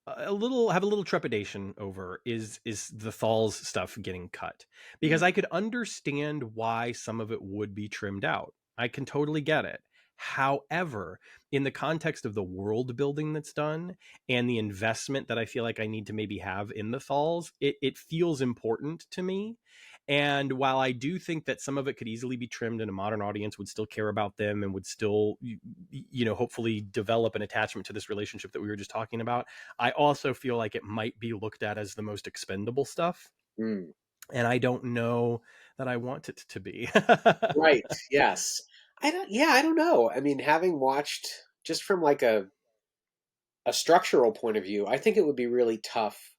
a little trepidation over is the Thal's stuff getting cut, because Mm. I could understand why some of it would be trimmed out. I can totally get it. However, in the context of the world building that's done and the investment that I feel like I need to maybe have in the Thals, it feels important to me. And while I do think that some of it could easily be trimmed and a modern audience would still care about them and would still, hopefully develop an attachment to this relationship that we were just talking about, I also feel like it might be looked at as the most expendable stuff. Mm. And I don't know that I want it to be. Right. Yes. I don't know. I mean, having watched just from like a structural point of view, I think it would be really tough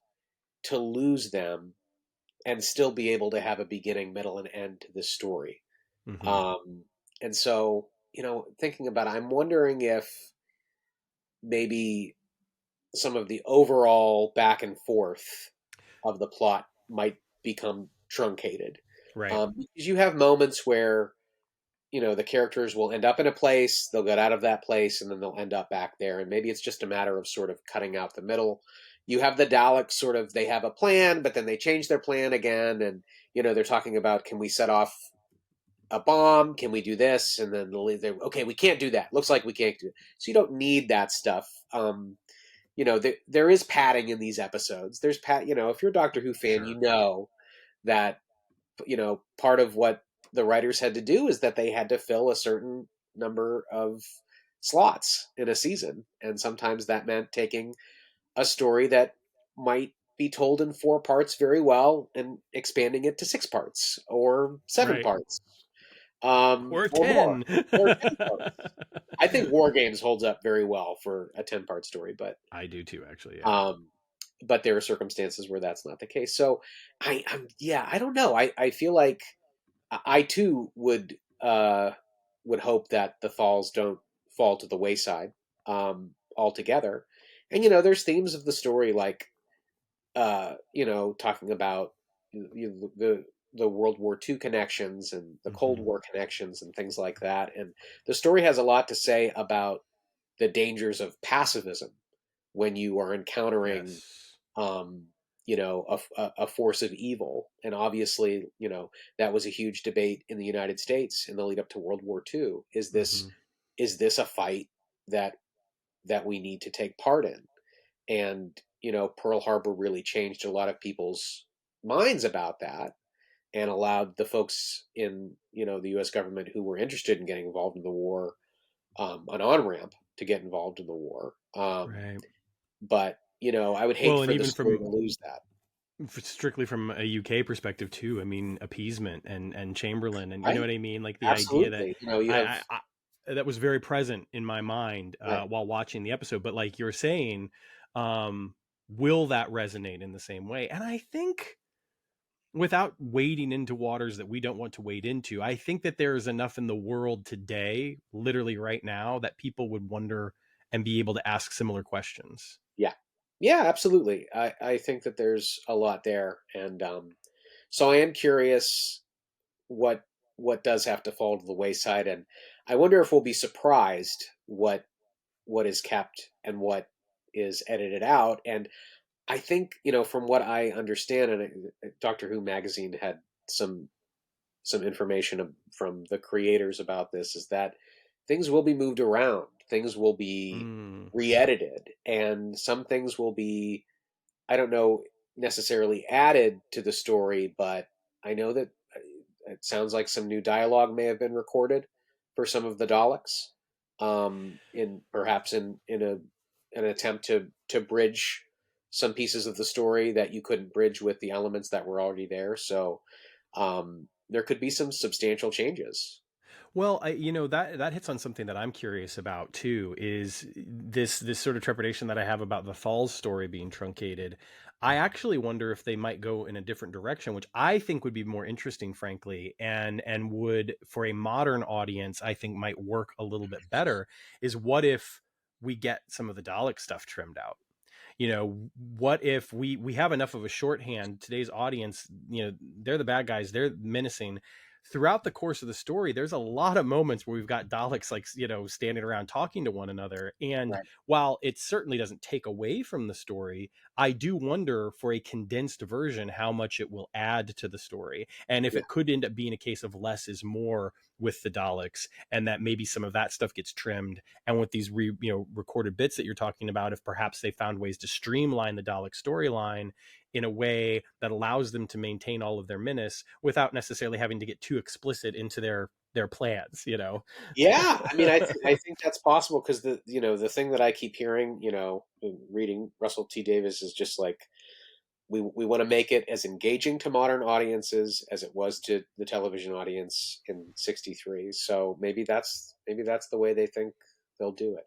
to lose them and still be able to have a beginning, middle, and end to this story. Hmm. Um, and so, thinking about it, I'm wondering if maybe some of the overall back and forth of the plot might become truncated. Right. Because you have moments where the characters will end up in a place, they'll get out of that place, and then they'll end up back there. And maybe it's just a matter of sort of cutting out the middle. You have the Daleks sort of, they have a plan, but then they change their plan again. And, they're talking about, can we set off a bomb? Can we do this? And then okay, we can't do that. Looks like we can't do it. So you don't need that stuff. There is padding in these episodes. There's if you're a Doctor Who fan, Sure. that part of what the writers had to do is that they had to fill a certain number of slots in a season, and sometimes that meant taking a story that might be told in 4 parts very well and expanding it to 6 parts or 7 Right. parts, Or or more, 10. or 10 parts. I think War Games holds up very well for a 10-part story, I do too, actually. Yeah. um, but there are circumstances where that's not the case. So I don't know. I feel like I too would hope that the Falls don't fall to the wayside altogether. And there's themes of the story like talking about the World War II connections and the Cold Hmm. War connections and things like that. And the story has a lot to say about the dangers of pacifism when you are encountering Yes. um, a force of evil. And obviously, that was a huge debate in the United States in the lead up to World War II. Hmm. Is this a fight that we need to take part in? And Pearl Harbor really changed a lot of people's minds about that and allowed the folks in the U.S. government who were interested in getting involved in the war an on ramp to get involved in the war. Right. But I would hate Well, and for the even story from to lose that. strictly from a UK perspective too. I mean, appeasement and Chamberlain, and you know Right? what I mean. Like the idea that Absolutely. You have I that was very present in my mind right. while watching the episode. But like you're saying, will that resonate in the same way? And I think, without wading into waters that we don't want to wade into, I think that there is enough in the world today, literally right now, that people would wonder and be able to ask similar questions. Yeah. Yeah, absolutely. I think that there's a lot there. And so I am curious what does have to fall to the wayside. And I wonder if we'll be surprised what is kept and what is edited out. And I think, from what I understand, and Doctor Who magazine had some information from the creators about this, is that things will be moved around. things will be Mm. re-edited, and some things will be, I don't know, necessarily added to the story, but I know that it sounds like some new dialogue may have been recorded for some of the Daleks, in perhaps in an attempt to bridge some pieces of the story that you couldn't bridge with the elements that were already there. So there could be some substantial changes. Well, that hits on something that I'm curious about too. Is this sort of trepidation that I have about the Falls story being truncated? I actually wonder if they might go in a different direction, which I think would be more interesting, frankly, and would for a modern audience, I think might work a little bit better. Is what if we get some of the Dalek stuff trimmed out? What if we have enough of a shorthand? Today's audience, they're the bad guys, they're menacing. Throughout the course of the story, there's a lot of moments where we've got Daleks like standing around talking to one another, and Right. while it certainly doesn't take away from the story, I do wonder for a condensed version how much it will add to the story, and if Yeah. it could end up being a case of less is more with the Daleks, and that maybe some of that stuff gets trimmed. And with these recorded bits that you're talking about, if perhaps they found ways to streamline the Dalek storyline in a way that allows them to maintain all of their menace without necessarily having to get too explicit into their plans. Yeah, I mean, I think that's possible because the thing that I keep hearing, reading Russell T Davies is just like we want to make it as engaging to modern audiences as it was to the television audience in '63. So maybe that's the way they think they'll do it.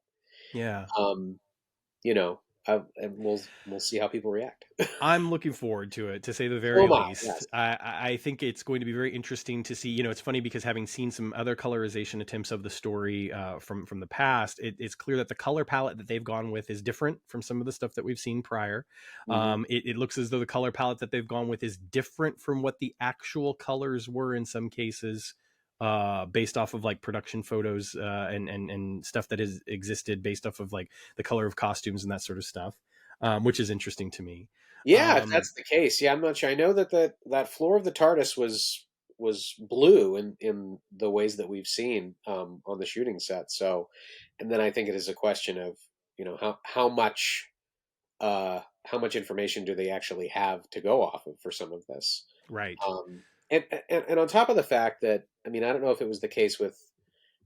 Yeah. Um, and we'll see how people react. I'm looking forward to it, to say the So very am I. least. Yes. I think it's going to be very interesting to see. It's funny because having seen some other colorization attempts of the story from the past, it's clear that the color palette that they've gone with is different from some of the stuff that we've seen prior. Hmm. It looks as though the color palette that they've gone with is different from what the actual colors were in some cases, based off of like production photos and stuff that has existed based off of like the color of costumes and that sort of stuff, which is interesting to me. Yeah, if that's the case, yeah, I'm not sure. I know that floor of the TARDIS was blue in the ways that we've seen on the shooting set. So, and then I think it is a question of how much information do they actually have to go off of for some of this. Right. And on top of the fact that, I mean, I don't know if it was the case with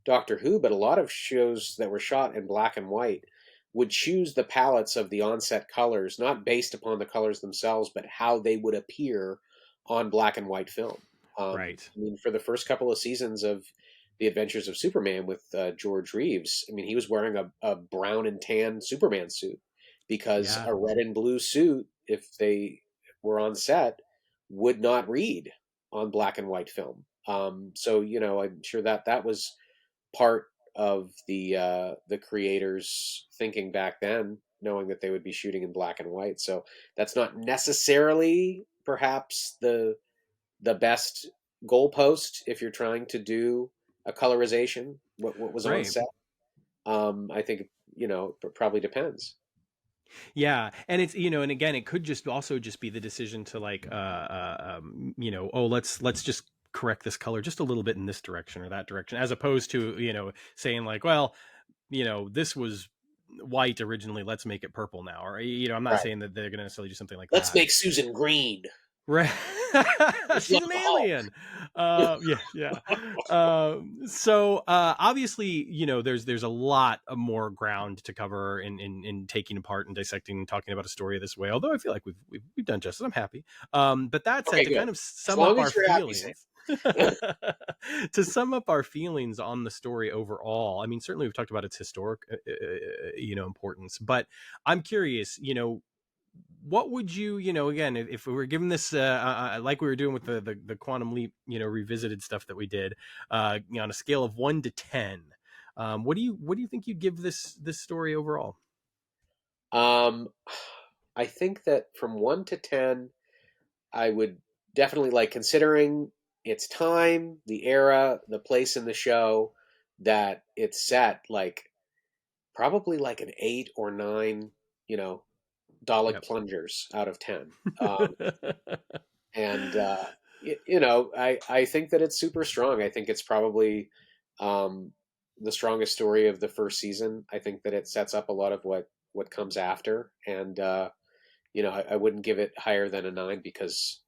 Doctor Who, but a lot of shows that were shot in black and white would choose the palettes of the onset colors, not based upon the colors themselves, but how they would appear on black and white film. Right. I mean, for the first couple of seasons of The Adventures of Superman with George Reeves, I mean, he was wearing a brown and tan Superman suit because Yeah. a red and blue suit, if they were on set, would not read on black and white film. So, I'm sure that was part of the creators thinking back then, knowing that they would be shooting in black and white. So that's not necessarily perhaps the best goalpost if you're trying to do a colorization. What was on Right. set? I think it probably depends. Yeah, and it's and again, it could just also just be the decision to like, oh, let's just correct this color just a little bit in this direction or that direction, as opposed to saying like, well, this was white originally, let's make it purple now, or I'm not Right. saying that they're going to necessarily do something like Let's that. make Susan green. Right. It's She's not an the Hulk. alien. Yeah, yeah. So obviously, there's a lot of more ground to cover in taking apart and dissecting and talking about a story this way. Although I feel like we've done justice. I'm happy. But that said, Okay, to good. kind of As sum up long our as you're happy, Sam. feelings, to sum up our feelings on the story overall, I mean, certainly we've talked about its historic, importance, but I'm curious, what would you again, if we were given this like we were doing with the quantum leap revisited stuff that we did, on a scale of 1 to 10, what do you think you'd give this story overall? Um, I think that from 1 to 10, I would definitely like, considering its time, the era, the place in the show that it's set, like probably like an 8 or 9, you know, Dalek Yep. plungers out of 10. And I think that it's super strong. I think it's probably um, the strongest story of the first season. I think that it sets up a lot of what comes after, and I wouldn't give it higher than a 9 because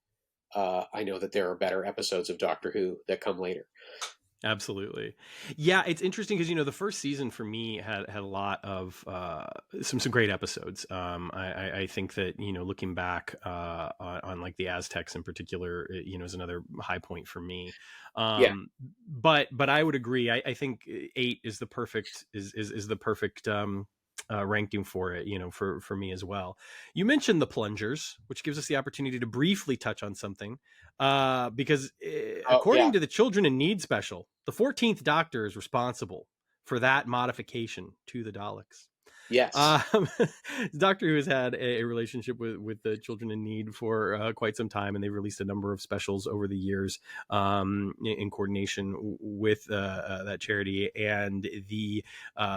I know that there are better episodes of Doctor Who that come later. Absolutely. Yeah, it's interesting because the first season for me had a lot of some great episodes. I think that looking back on like the Aztecs in particular, is another high point for me. Yeah, But I would agree. I think 8 is the perfect is the perfect ranking for it, for me as well. You mentioned the plungers, which gives us the opportunity to briefly touch on something, because oh yeah, according to the Children in Need special, the 14th Doctor is responsible for that modification to the Daleks. yes, Um, Doctor Who has had a relationship with the Children in Need for quite some time, and they've released a number of specials over the years in coordination with that charity. And the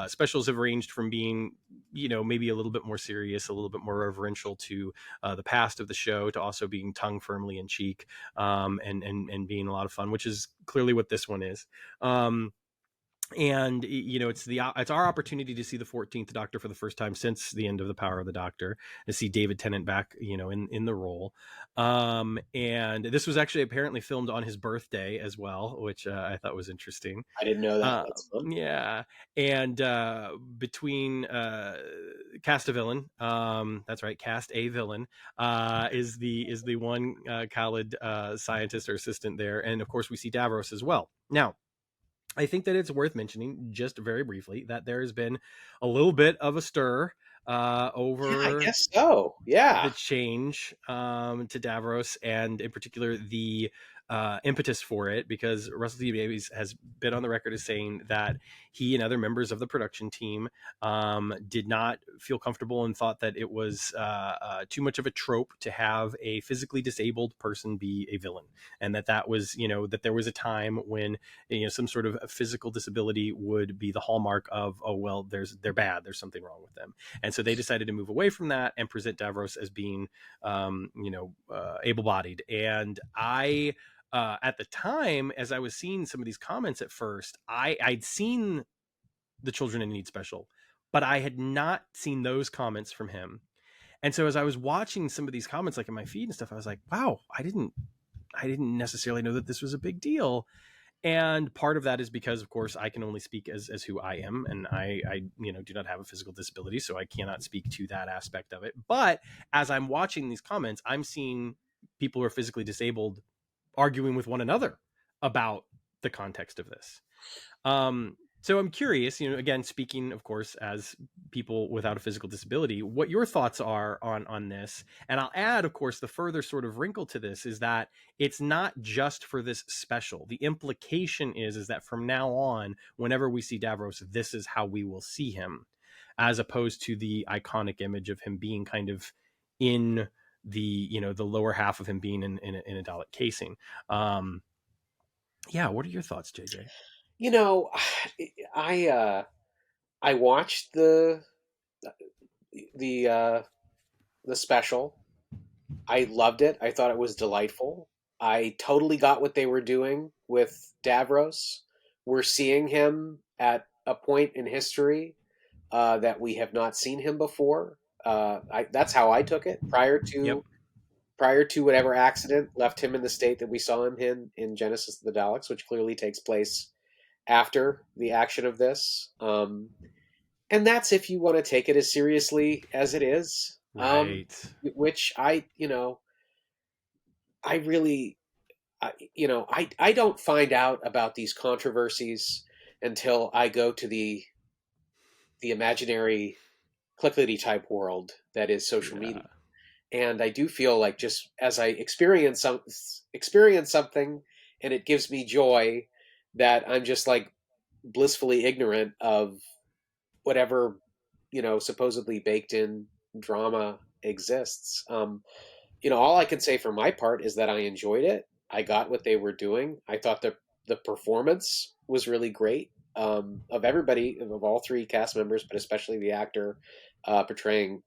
specials have ranged from being, maybe a little bit more serious, a little bit more reverential to the past of the show, to also being tongue firmly in cheek, and being a lot of fun, which is clearly what this one is. And it's our opportunity to see the 14th Doctor for the first time since the end of the Power of the Doctor, to see David Tennant back in the role. And this was actually apparently filmed on his birthday as well, which I thought was interesting. I didn't know that. That's fun. Yeah. And between Cast a Villain, that's right, Cast a Villain, is the one Khalid scientist or assistant there. And of course we see Davros as well. Now, I think that it's worth mentioning, just very briefly, that there has been a little bit of a stir Yeah, I over guess so. the Yeah, change to Davros, and in particular the impetus for it, because Russell T Davies has been on the record as saying that he and other members of the production team did not feel comfortable and thought that it was too much of a trope to have a physically disabled person be a villain, and that was that there was a time when some sort of physical disability would be the hallmark of, oh well, they're bad, there's something wrong with them. And so they decided to move away from that and present Davros as being, able-bodied. And I, at the time, as I was seeing some of these comments at first, I'd seen the Children in Need special, but I had not seen those comments from him. And so as I was watching some of these comments, like in my feed and stuff, I was like, wow, I didn't necessarily know that this was a big deal. And part of that is because, of course, I can only speak as who I am, and I do not have a physical disability, so I cannot speak to that aspect of it. But as I'm watching these comments, I'm seeing people who are physically disabled arguing with one another about the context of this. So I'm curious, again, speaking, of course, as people without a physical disability, what your thoughts are on this. And I'll add, of course, the further sort of wrinkle to this is that it's not just for this special. The implication is that from now on, whenever we see Davros, this is how we will see him, as opposed to the iconic image of him being kind of in the lower half of him being in a Dalek casing. Yeah, what are your thoughts, JJ? you know, I watched the uh, the special. I loved it. I thought it was delightful. I totally got what they were doing with Davros. We're seeing him at a point in history that we have not seen him before. That's how I took it. Yep. Prior to whatever accident left him in the state that we saw him in Genesis of the Daleks, which clearly takes place after the action of this. And that's if you want to take it as seriously as it is. Right. Which I really, I don't find out about these controversies until I go to the imaginary clickety type world that is social media. Yeah. And I do feel like just as I experience something and it gives me joy, that I'm just like blissfully ignorant of whatever supposedly baked in drama exists. All I can say for my part is that I enjoyed it. I got what they were doing. I thought the performance was really great, of everybody, of all three cast members, but especially the actor portraying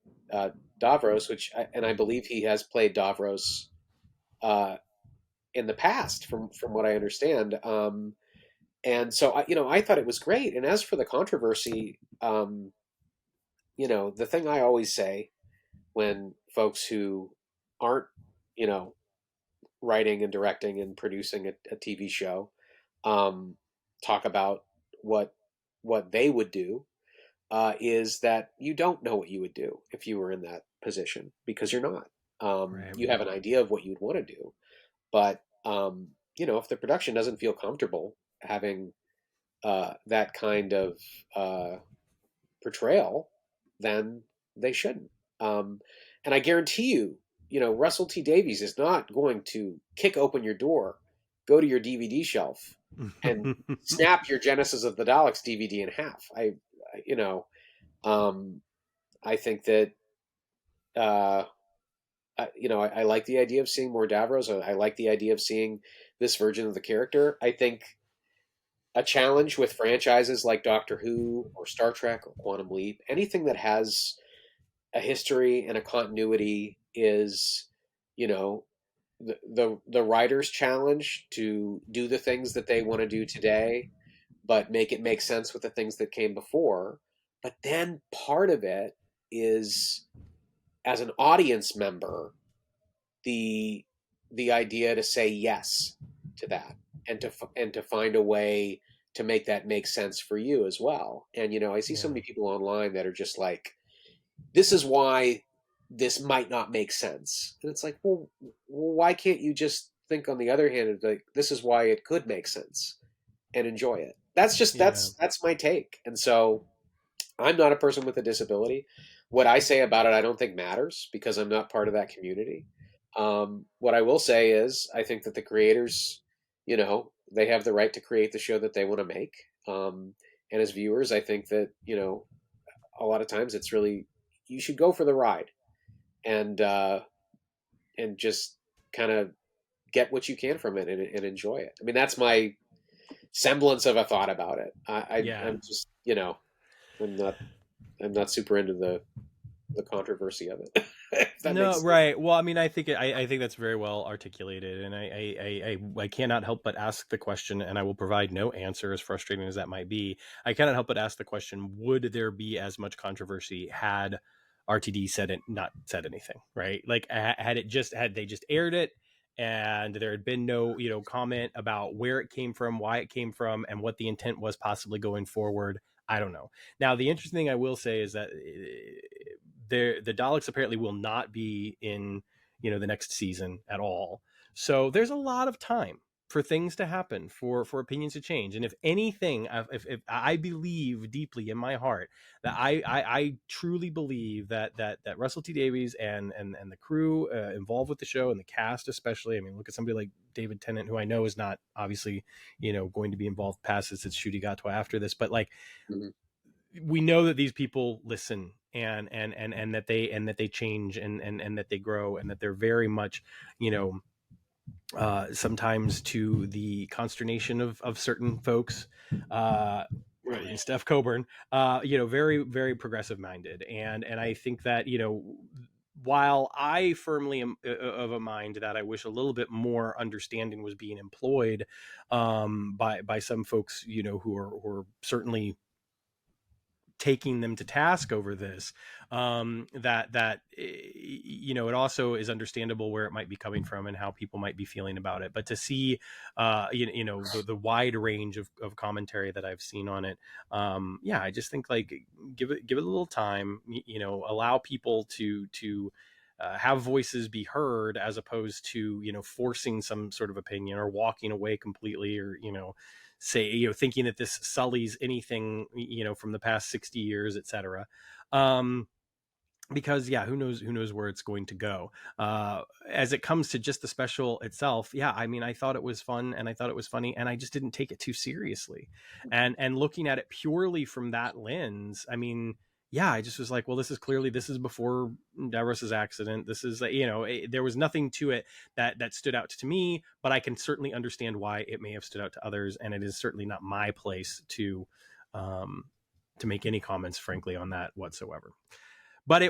Davros, and I believe he has played Davros uh, in the past, from what I understand. And so I thought it was great. And as for the controversy, the thing I always say when folks who aren't, you know, writing and directing and producing a TV show, um, talk about what what they would do, is that you don't know what you would do if you were in that position because you're not. Right. You have an idea of what you'd want to do, but if the production doesn't feel comfortable having that kind of uh, portrayal, then they shouldn't. Um, and I guarantee you, Russell T Davies is not going to kick open your door, go to your DVD shelf, and snap your Genesis of the Daleks DVD in half. You know, um, I think that I like the idea of seeing more Davros. I like the idea of seeing this version of the character. I think a challenge with franchises like Doctor Who or Star Trek or Quantum Leap, anything that has a history and a continuity is, you know, the writer's challenge to do the things that they want to do today, but make it make sense with the things that came before. But then part of it is, as an audience member, the the idea to say yes to that, and to find a way to make that make sense for you as well. And I see so Yeah. many people online that are just like, this is why this might not make sense. And it's like, well, why can't you just think on the other hand, like, this is why it could make sense, and enjoy it? That's just Yeah. that's my take. And so I'm not a person with a disability. What I say about it, I don't think matters because I'm not part of that community. What I will say is, I think that the creators, they have the right to create the show that they want to make. And as viewers, I think that, a lot of times it's really, you should go for the ride, and just kind of get what you can from it, and enjoy it. I mean, that's my semblance of a thought about it. Yeah. I'm just, I'm not I'm not super into the controversy of it. If that makes No, sense. right. Well, I mean, I think that's very well articulated, and I cannot help but ask the question, and I will provide no answer, as frustrating as that might be. I cannot help but ask the question: would there be as much controversy had RTD not said anything? Right? Like, had they just aired it, and there had been no comment about where it came from, why it came from, and what the intent was possibly going forward. I don't know. Now, the interesting thing I will say is that the Daleks apparently will not be in the next season at all. So there's a lot of time for things to happen, for opinions to change. And if anything, if I believe deeply in my heart that I truly believe that Russell T Davies and the crew involved with the show, and the cast especially. I mean, look at somebody like David Tennant, who I know is not obviously going to be involved past this. It's Shudigato after this, but like, Mhm. we know that these people listen, and that they change, and that they grow, and that they're very much, sometimes to the consternation of certain folks, including Right. Steph Coburn, very, very progressive minded. And I think that, while I firmly am of a mind that I wish a little bit more understanding was being employed, by some folks, who are certainly taking them to task over this, that it also is understandable where it might be coming from and how people might be feeling about it. But to see the wide range of commentary that I've seen on it, yeah, I just think, like, give it a little time, allow people to have voices be heard, as opposed to forcing some sort of opinion, or walking away completely, or say, thinking that this sullies anything from the past 60 years, etc. Because, yeah, who knows where it's going to go. As it comes to just the special itself, yeah, I mean, I thought it was fun, and I thought it was funny, and I just didn't take it too seriously. And looking at it purely from that lens, I mean, yeah, I just was like, well, this is before Davros's accident. This is, there was nothing to it that stood out to me, but I can certainly understand why it may have stood out to others, and it is certainly not my place um to make any comments, frankly, on that whatsoever. But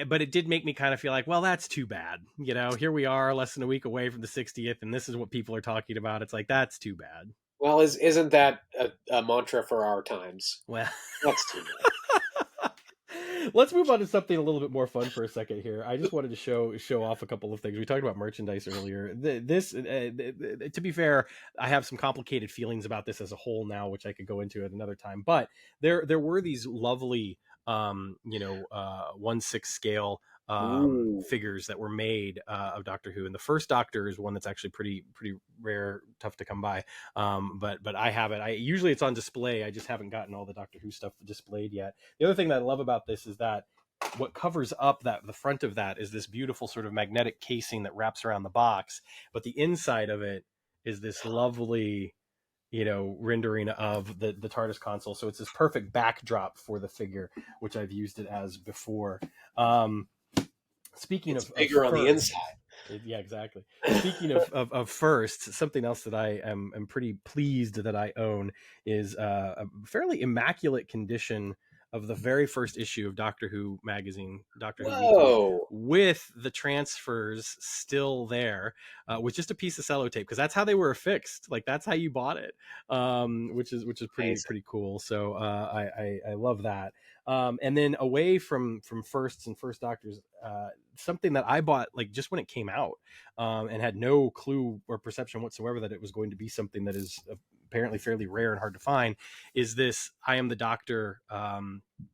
but it did make me kind of feel like, well, that's too bad. Here we are, less than a week away from the 60th, and this is what people are talking about. It's like, that's too bad. Well, isn't that a mantra for our times? Well, Let's do that. let's move on to something a little bit more fun for a second here. I just wanted to show off a couple of things. We talked about merchandise earlier. To be fair, I have some complicated feelings about this as a whole now, which I could go into at another time. But there were these lovely, 1/6 scale Ooh, figures that were made of Doctor Who, and the first Doctor is one that's actually pretty rare, tough to come by. But I have it. I usually it's on display. I just haven't gotten all the Doctor Who stuff displayed yet. The other thing that I love about this is that what covers up that the front of that is this beautiful sort of magnetic casing that wraps around the box, but the inside of it is this lovely, rendering of the TARDIS console. So it's this perfect backdrop for the figure, which I've used it as before. Speaking it's of bigger on the first, inside. yeah, exactly. Speaking of first, something else that I am pretty pleased that I own is a fairly immaculate condition of the very first issue of Doctor Who magazine, Doctor Who Weekly, Whoa, with the transfers still there, with just a piece of sellotape, because that's how they were affixed. Like that's how you bought it, which is amazing. pretty cool. So I love that. And then away from firsts and first Doctors, something that I bought like just when it came out, and had no clue or perception whatsoever that it was going to be something that is apparently fairly rare and hard to find, is this I Am the Doctor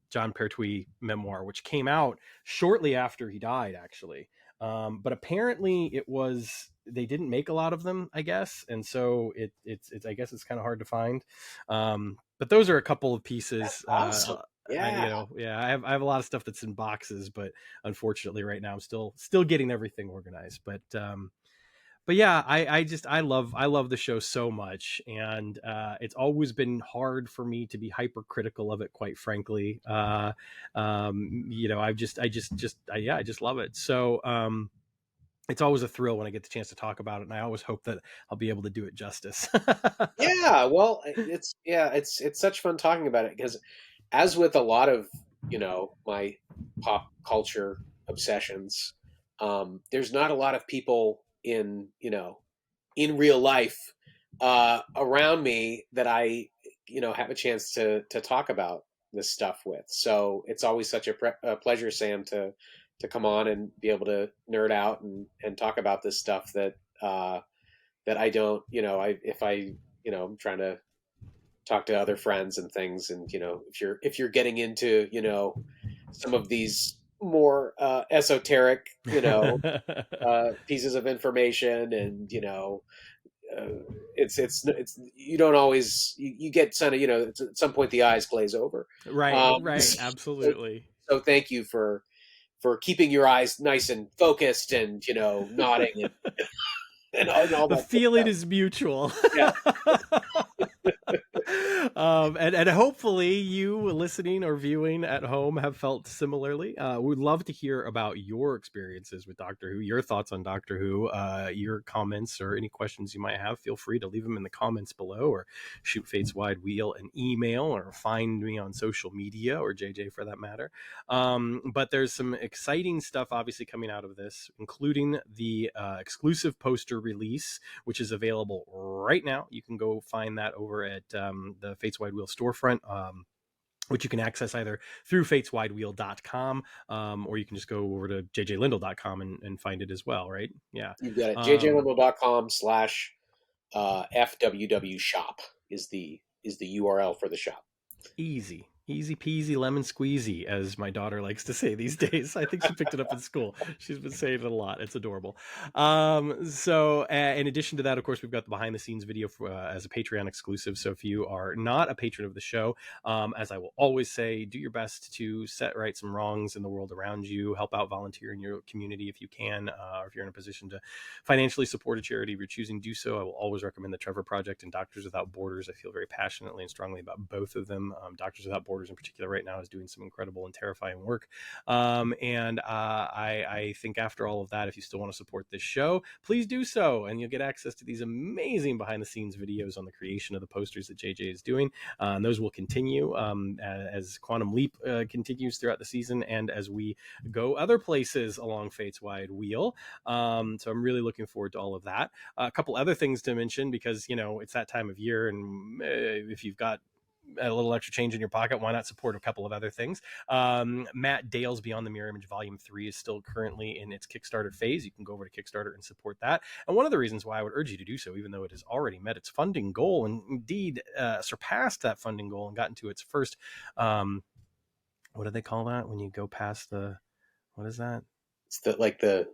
John Pertwee memoir, which came out shortly after he died, actually. But apparently it was they didn't make a lot of them, I guess, and so it's I guess it's kind of hard to find. But those are a couple of That's pieces. awesome. Yeah. I have a lot of stuff that's in boxes, but unfortunately, right now I'm still getting everything organized. But yeah, I love the show so much, and it's always been hard for me to be hypercritical of it, quite frankly. I just love it. So it's always a thrill when I get the chance to talk about it, and I always hope that I'll be able to do it justice. Yeah, well, it's such fun talking about it because, as with a lot of my pop culture obsessions, there's not a lot of people in real life around me that I have a chance to talk about this stuff with. So it's always such a pleasure, Sam, to come on and be able to nerd out and talk about this stuff that I don't, if I, I'm trying to talk to other friends and things, and if you're getting into, some of these more esoteric, pieces of information, and uh, it's you don't always you get kind of at some point the eyes glaze over. Right, So, absolutely. so thank you for keeping your eyes nice and focused and nodding and all The that good feeling stuff. is mutual. Yeah. And hopefully you listening or viewing at home have felt similarly. We'd love to hear about your experiences with Doctor Who, your thoughts on Doctor Who, your comments or any questions you might have. Feel free to leave them in the comments below, or shoot Fates Wide Wheel an email, or find me on social media, or JJ for that matter. But there's some exciting stuff obviously coming out of this, including the exclusive poster release, which is available right now. You can go find that over at the Fates Wide Wheel storefront. Which you can access either through fateswidewheel.com, or you can just go over to jjlindl.com and find it as well, right? Yeah. You've got it. Um, jjlindl.com/, FWW shop is the URL for the shop. easy peasy lemon squeezy, as my daughter likes to say these days. I think she picked it up in school. She's been saying it a lot. It's adorable. So in addition to that, of course, we've got the behind the scenes video as a Patreon exclusive. So if you are not a patron of the show, as I will always say, do your best to set right some wrongs in the world around you. Help out, volunteer in your community if you can, or if you're in a position to financially support a charity, if you're choosing to do so. I will always recommend the Trevor Project and Doctors Without Borders. I feel very passionately and strongly about both of them. Doctors Without Borders supporters in particular right now is doing some incredible and terrifying work. I think after all of that, if you still want to support this show, please do so, and you'll get access to these amazing behind the scenes videos on the creation of the posters that JJ is doing. And those will continue as Quantum Leap continues throughout the season, and as we go other places along Fate's wide wheel. So I'm really looking forward to all of that. A couple other things to mention, because it's that time of year, and if you've got a little extra change in your pocket, why not support a couple of other things? Matt Dale's Beyond the Mirror Image Volume 3 is still currently in its Kickstarter phase. You can go over to Kickstarter and support that. And one of the reasons why I would urge you to do so, even though it has already met its funding goal and indeed surpassed that funding goal and gotten to its first, what do they call that when you go past the, what is that? It's the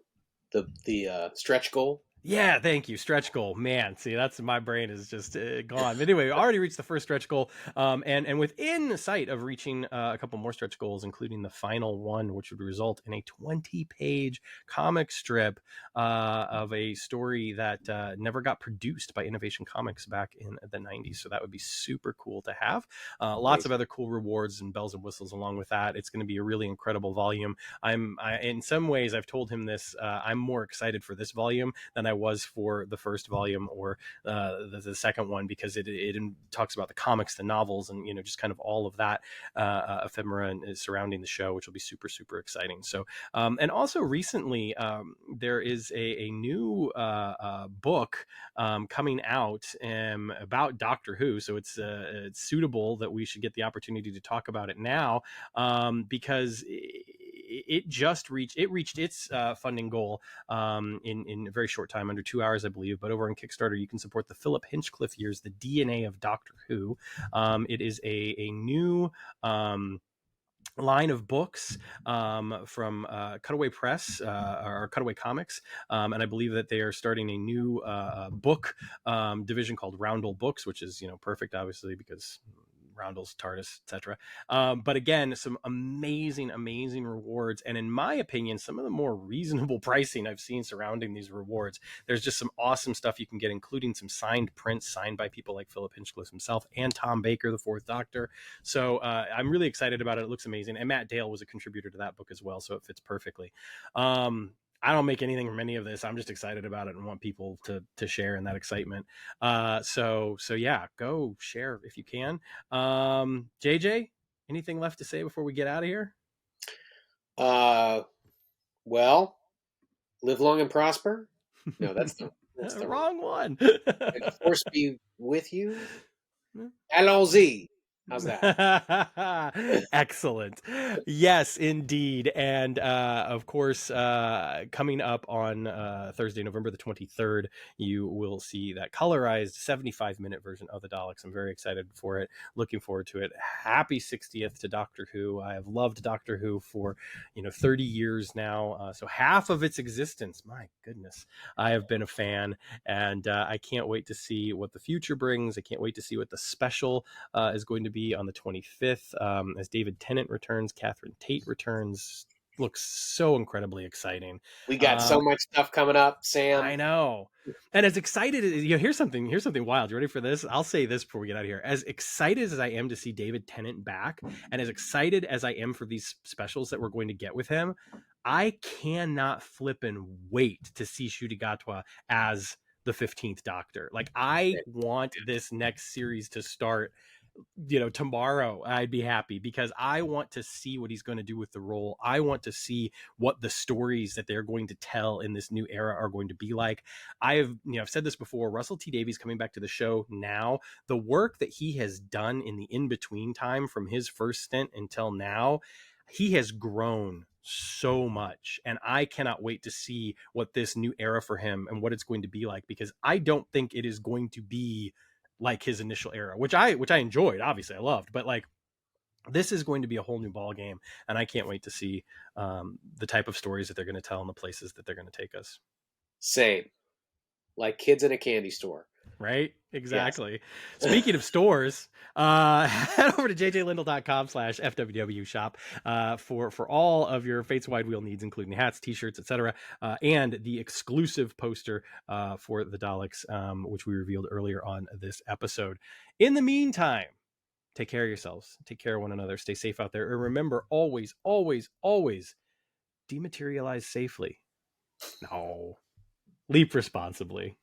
stretch goal. Yeah, thank you. Stretch goal, man. See, that's, my brain is just gone. But anyway, we already reached the first stretch goal, and within sight of reaching a couple more stretch goals, including the final one, which would result in a 20-page comic strip of a story that never got produced by Innovation Comics back in the 90s. So that would be super cool to have. Lots of other cool rewards and bells and whistles along with that. It's going to be a really incredible volume. In some ways, I've told him this, I'm more excited for this volume than I was for the first volume or the second one, because it talks about the comics, the novels, and just kind of all of that ephemera and surrounding the show, which will be super, super exciting. So and also recently there is a new book coming out about Doctor Who, so it's suitable that we should get the opportunity to talk about it now, because it reached its funding goal in a very short time, under 2 hours, I believe. But over on Kickstarter, you can support the Philip Hinchcliffe years, The DNA of Doctor Who. It is a new line of books from Cutaway Press or Cutaway Comics, and I believe that they are starting a new book division called Roundel Books, which is perfect, obviously, because Roundels, TARDIS, etc. But again, some amazing rewards, and in my opinion, some of the more reasonable pricing I've seen surrounding these rewards. There's just some awesome stuff you can get, including some signed prints signed by people like Philip Hinchcliffe himself and Tom Baker, the Fourth Doctor. So I'm really excited about it. It looks amazing, and Matt Dale was a contributor to that book as well, so it fits perfectly. I don't make anything from any of this. I'm just excited about it and want people to share in that excitement. So yeah, go share if you can. JJ, anything left to say before we get out of here? Well, live long and prosper. No, that's the wrong one. The force be with you. Allons-y. How's that? Excellent. Yes, indeed. And of course, coming up on Thursday, November the 23rd, you will see that colorized 75-minute version of the Daleks. I'm very excited for it. Looking forward to it. Happy 60th to Doctor Who. I have loved Doctor Who for 30 years now. So half of its existence. My goodness, I have been a fan, and I can't wait to see what the future brings. I can't wait to see what the special is going to be on the 25th, as David Tennant returns, Catherine Tate returns. Looks so incredibly exciting. We got so much stuff coming up, Sam. I know. And as excited as here's something wild. You ready for this? I'll say this before we get out of here. As excited as I am to see David Tennant back, and as excited as I am for these specials that we're going to get with him, I cannot flippin' wait to see Ncuti Gatwa as the 15th Doctor. Like, I want this next series to start tomorrow. I'd be happy, because I want to see what he's going to do with the role. I want to see what the stories that they're going to tell in this new era are going to be like. I've said this before, Russell T Davies coming back to the show now, the work that he has done in the in-between time from his first stint until now, he has grown so much, and I cannot wait to see what this new era for him and what it's going to be like, because I don't think it is going to be like his initial era, which I enjoyed, obviously I loved, but like, this is going to be a whole new ball game, and I can't wait to see the type of stories that they're going to tell and the places that they're going to take us. Same, like kids in a candy store. Right? Exactly. Yes. Speaking of stores, head over to jjlendl.com/FWW shop for all of your Fates Wide Wheel needs, including hats, t-shirts, etc., and the exclusive poster for the Daleks, which we revealed earlier on this episode. In the meantime, Take care of yourselves. Take care of one another. Stay safe out there. And remember, always, always, always dematerialize safely. No. Leap responsibly.